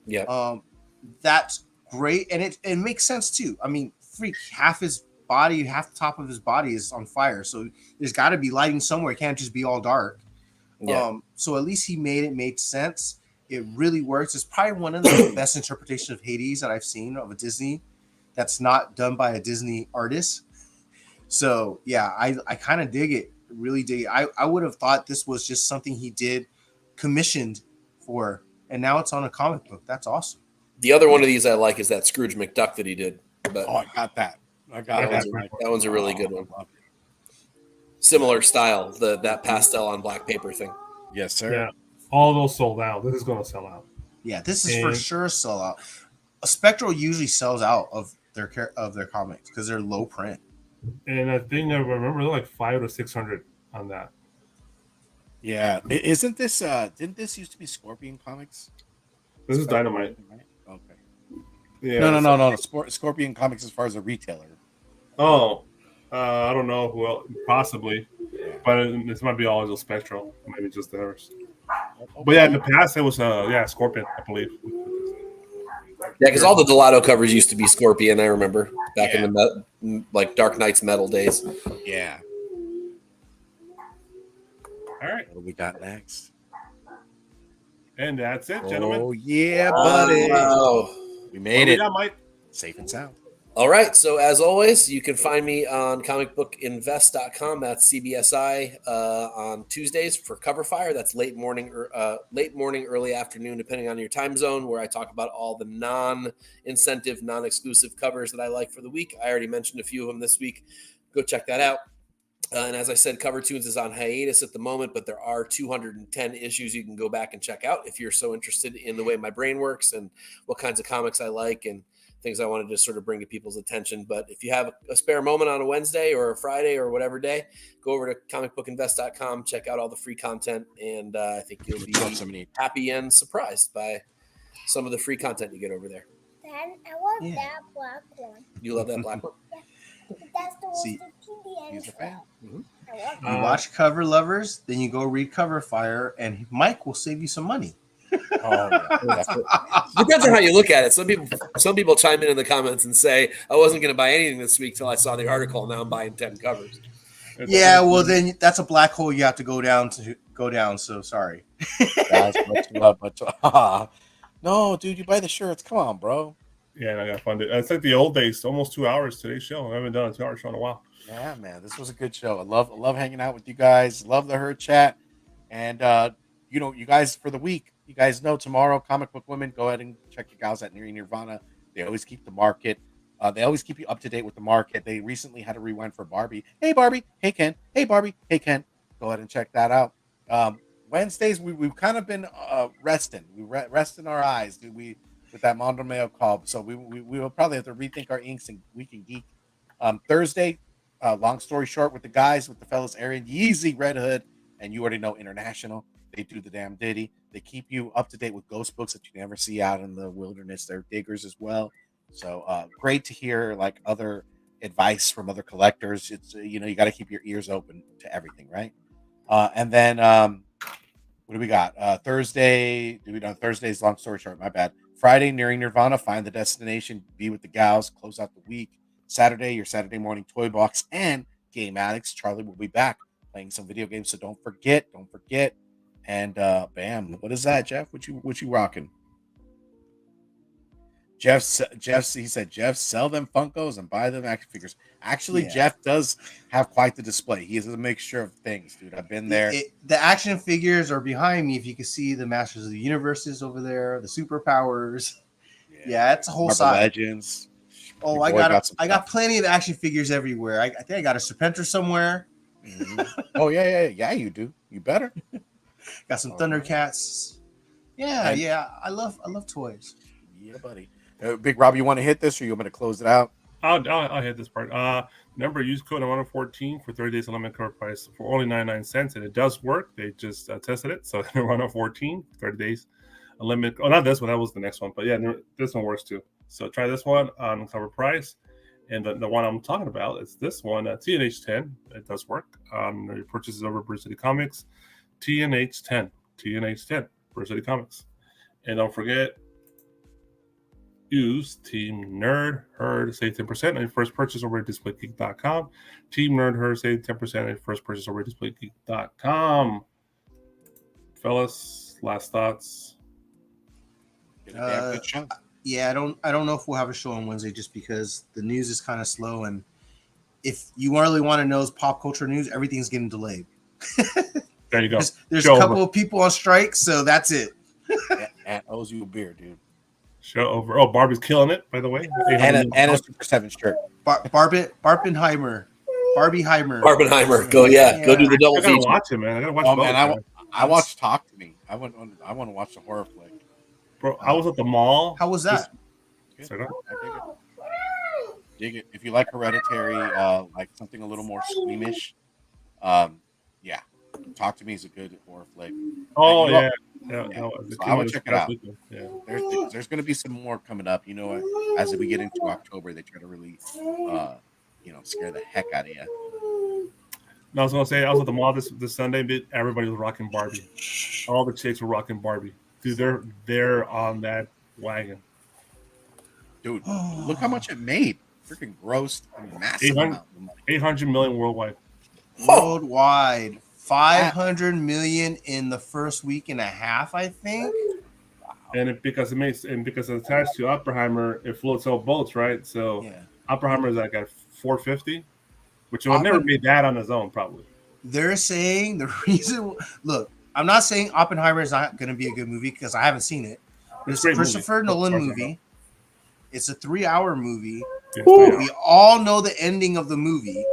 Yeah. That's great. And it makes sense too. I mean, half his body, half the top of his body is on fire. So there's got to be lighting somewhere. It can't just be all dark. Yeah. So at least he made sense. It really works. It's probably one of the best interpretations of Hades that I've seen of a Disney that's not done by a Disney artist. So yeah, I kind of dig it. Really dig it. I would have thought this was just something he did commissioned for, and now it's on a comic book. That's awesome. The other one of these I like is that Scrooge McDuck that he did. But I got that. that one's a really good one. Similar style, that pastel on black paper thing. Yes, sir. Yeah. All those sold out. This is going to sell out. Yeah, this is for sure sell out. A Spectral usually sells out of their comics because they're low print. And I think I remember they're like 500 or 600 on that. Yeah, isn't this? Didn't this used to be Scorpion Comics? This is Dynamite. Okay. Yeah. No. Scorpion Comics as far as a retailer. Oh, I don't know who else, possibly, but this might be always a Spectral, maybe just theirs. But yeah, in the past it was Scorpion, I believe. Yeah, because all the Delato covers used to be Scorpion. I remember back in the Dark Knight's Metal days. Yeah. All right, What do we got next? and that's it, gentlemen. Oh yeah, buddy. Wow. We made it. Yeah, Mike. Safe and sound. All right. So as always, you can find me on comicbookinvest.com. That's CBSI on Tuesdays for Cover Fire. That's late morning, early afternoon, depending on your time zone, where I talk about all the non-incentive, non-exclusive covers that I like for the week. I already mentioned a few of them this week. Go check that out. And as I said, Cover Tunes is on hiatus at the moment, but there are 210 issues you can go back and check out if you're so interested in the way my brain works and what kinds of comics I like and things I wanted to sort of bring to people's attention. But if you have a spare moment on a Wednesday or a Friday or whatever day, go over to comicbookinvest.com, check out all the free content, and I think you'll be happy and surprised by some of the free content you get over there. Dad, I want that black one. You love that black one? That's the one See, the He's a fan. Mm-hmm. You watch Cover Lovers, then you go read Cover Fire, and Mike will save you some money. Oh, yeah. Depends on how you look at it. Some people chime in the comments and say, I wasn't going to buy anything this week till I saw the article. Now I'm buying 10 covers. Yeah, well, then that's a black hole you have to go down. So sorry. Guys, much love, no, dude, you buy the shirts. Come on, bro. Yeah, and I got fun. It's like the old days, almost 2 hours today's show. I haven't done a 2 hour show in a while. Yeah, man, this was a good show. I love hanging out with you guys. Love the Herd Chat. And, you guys, for the week, you guys know tomorrow, Comic Book Women, go ahead and check your gals at Nerdvana. They always keep the market. They always keep you up to date with the market. They recently had a rewind for Barbie. Hey, Barbie. Hey, Ken. Hey, Barbie. Hey, Ken. Go ahead and check that out. Wednesdays, we've kind of been resting. Resting our eyes. With that Mondo Mayo call. So we will probably have to rethink our inks and Week in Geek. Thursday, long story short, with the fellas Aaron Yeezy, Red Hood, and you already know International. They do the damn ditty. They keep you up to date with ghost books that you never see out in the wilderness. They're diggers as well. So great to hear like other advice from other collectors. It's you got to keep your ears open to everything, right? And then what do we got? Thursday. Thursday's long story short. My bad. Friday, Nearing Nirvana, find the destination, be with the gals, close out the week. Saturday, your Saturday morning toy box and Game Addicts. Charlie will be back playing some video games, so don't forget. And bam, what is that, Jeff? What you rocking? Jeff, he said, Jeff, sell them Funkos and buy them action figures. Actually, yeah. Jeff does have quite the display. He has a mixture of things, dude. I've been there. The action figures are behind me. If you can see the Masters of the Universes over there, the superpowers. Yeah, it's a whole side. Legends. Oh, I got plenty of action figures everywhere. I think I got a Serpentor somewhere. Mm-hmm. Oh yeah, you do. You better. Got some Thundercats. Yeah. I love toys. Yeah, buddy. Big Rob, you want to hit this, or you want me to close it out? I'll hit this part. Remember, use code Nerdvana14 for 30 days unlimited cover price for only 99 cents, and it does work. They just tested it, so Nerdvana14 30 days unlimited. Oh, not this one. That was the next one, but yeah, this one works too. So try this one on cover price, and the one I'm talking about is this one, TNH10. It does work on your purchases over Bruce City Comics. TNH10, Bruce City Comics, and don't forget. Use Team Nerd Herd, save 10% on your first purchase over at DisplayGeek.com. Team Nerd Herd, save 10% on your first purchase over at DisplayGeek.com. Fellas, last thoughts? Yeah, I don't know if we'll have a show on Wednesday just because the news is kind of slow, and if you really want to know pop culture news, everything's getting delayed. There you go. There's a couple of people on strike, so that's it. And owes you a beer, dude. Show over. Oh, Barbie's killing it, by the way. And a Super 7 shirt. Barbenheimer. Go do the double feature. I gotta watch it, man. I gotta watch it. Man, I watched Talk to Me. I want to watch the horror flick. Bro, I was at the mall. How was that? Dig it. If you like Hereditary, like something a little more squeamish, yeah. Talk to Me is a good horror flick. Oh, yeah. So I would check it out. Yeah. There's going to be some more coming up. As we get into October, they try to really, scare the heck out of you. No, I was going to say, I was at the mall this Sunday, but everybody was rocking Barbie. All the chicks were rocking Barbie. Dude, they're on that wagon. Dude, look how much it made. Freaking gross, massive amount of money. 800 million worldwide. 500 million in the first week and a half, I think. And because it's attached to Oppenheimer, it floats all boats, right? So yeah. Oppenheimer is like at 450, which would never made that on his own, probably. They're saying the reason. Look, I'm not saying Oppenheimer is not going to be a good movie because I haven't seen it. It's a Christopher Nolan movie. It's a 3-hour movie. We all know the ending of the movie.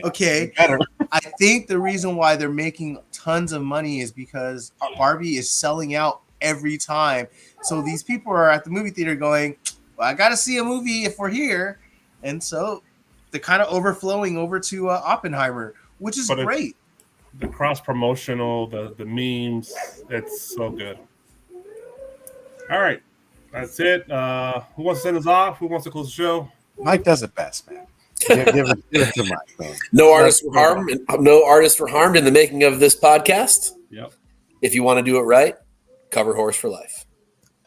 Okay. Better. I think the reason why they're making tons of money is because Barbie is selling out every time. So these people are at the movie theater going, well, I got to see a movie if we're here. And so they're kind of overflowing over to Oppenheimer, which is But great. The cross promotional, the memes, it's so good. All right. That's it. Who wants to send us off? Who wants to close the show? Mike does it best, man. Give it to Mike, man. No artists were harmed. No artists were harmed in the making of this podcast. Yep. If you want to do it right, cover horse for life.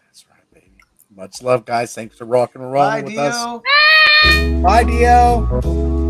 That's right, baby. Much love, guys. Thanks for rocking and rolling Bye, with Dio. us. Bye, Dio.